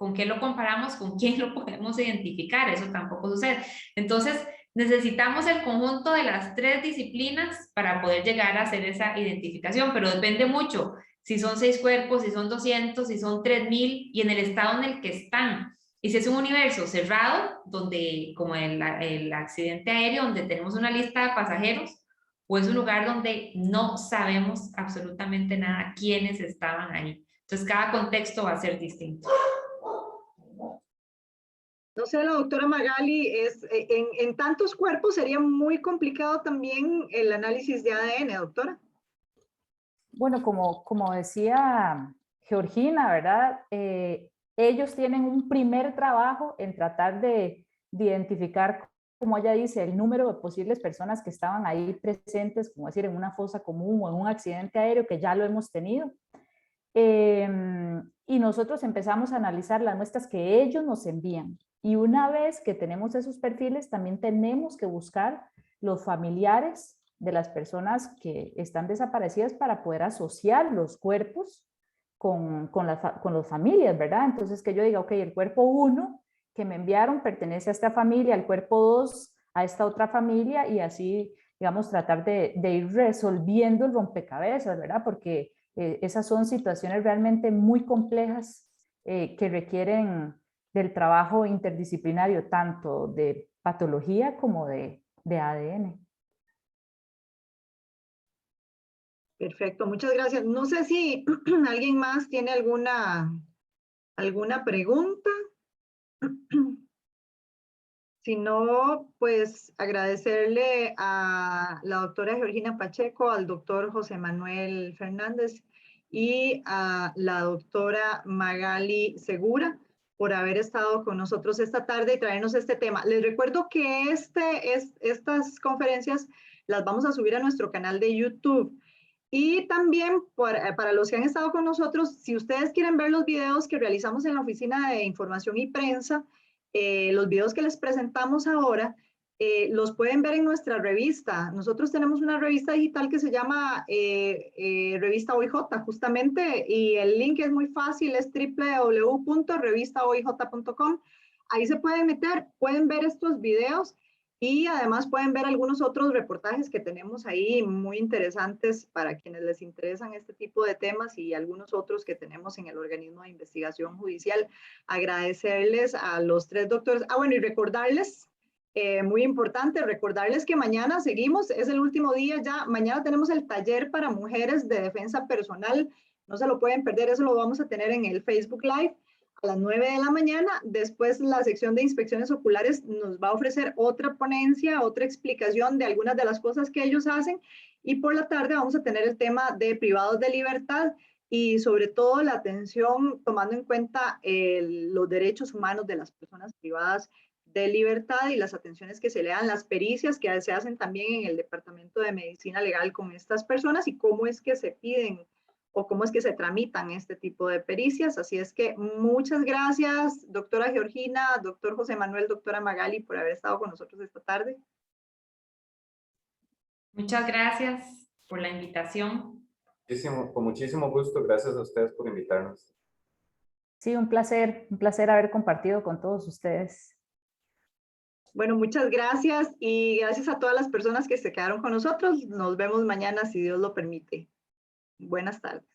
¿con qué lo comparamos? ¿Con quién lo podemos identificar? Eso tampoco sucede. Entonces, necesitamos el conjunto de las 3 disciplinas para poder llegar a hacer esa identificación, pero depende mucho si son 6 cuerpos, si son 200, si son 3000 y en el estado en el que están. Y si es un universo cerrado, donde, como el accidente aéreo, donde tenemos una lista de pasajeros, o es un lugar donde no sabemos absolutamente nada quiénes estaban ahí. Entonces, cada contexto va a ser distinto. No sé, la doctora Magali, en tantos cuerpos sería muy complicado también el análisis de ADN, doctora. Bueno, como decía Georgina, ¿verdad? Ellos tienen un primer trabajo en tratar de identificar, como ella dice, el número de posibles personas que estaban ahí presentes, como decir, en una fosa común o en un accidente aéreo, que ya lo hemos tenido. Y nosotros empezamos a analizar las muestras que ellos nos envían. Y una vez que tenemos esos perfiles, también tenemos que buscar los familiares de las personas que están desaparecidas para poder asociar los cuerpos con las familias, ¿verdad? Entonces que yo diga, ok, el cuerpo 1 que me enviaron pertenece a esta familia, el cuerpo 2 a esta otra familia, y así, digamos, tratar de ir resolviendo el rompecabezas, ¿verdad? Porque esas son situaciones realmente muy complejas que requieren del trabajo interdisciplinario, tanto de patología como de ADN. Perfecto, muchas gracias. No sé si alguien más tiene alguna pregunta. Si no, pues agradecerle a la doctora Georgina Pacheco, al doctor José Manuel Fernández y a la doctora Magali Segura por haber estado con nosotros esta tarde y traernos este tema. Les recuerdo que estas conferencias las vamos a subir a nuestro canal de YouTube. Y también para los que han estado con nosotros, si ustedes quieren ver los videos que realizamos en la Oficina de Información y Prensa, los videos que les presentamos ahora, los pueden ver en nuestra revista. Nosotros tenemos una revista digital que se llama Revista OIJ, justamente, y el link es muy fácil, es www.revistaoij.com. Ahí se pueden meter, pueden ver estos videos y además pueden ver algunos otros reportajes que tenemos ahí muy interesantes para quienes les interesan este tipo de temas y algunos otros que tenemos en el organismo de investigación judicial. Agradecerles a los 3 doctores. Bueno, y recordarles, muy importante, recordarles que mañana seguimos, es el último día ya. Mañana tenemos el taller para mujeres de defensa personal. No se lo pueden perder, eso lo vamos a tener en el Facebook Live a las 9 de la mañana. Después la sección de inspecciones oculares nos va a ofrecer otra ponencia, otra explicación de algunas de las cosas que ellos hacen. Y por la tarde vamos a tener el tema de privados de libertad y sobre todo la atención tomando en cuenta los derechos humanos de las personas privadas de libertad y las atenciones que se le dan, las pericias que se hacen también en el Departamento de Medicina Legal con estas personas y cómo es que se piden o cómo es que se tramitan este tipo de pericias. Así es que muchas gracias, doctora Georgina, doctor José Manuel, doctora Magali, por haber estado con nosotros esta tarde. Muchas gracias por la invitación. Con muchísimo gusto, gracias a ustedes por invitarnos. Sí, un placer haber compartido con todos ustedes. Bueno, muchas gracias y gracias a todas las personas que se quedaron con nosotros. Nos vemos mañana si Dios lo permite. Buenas tardes.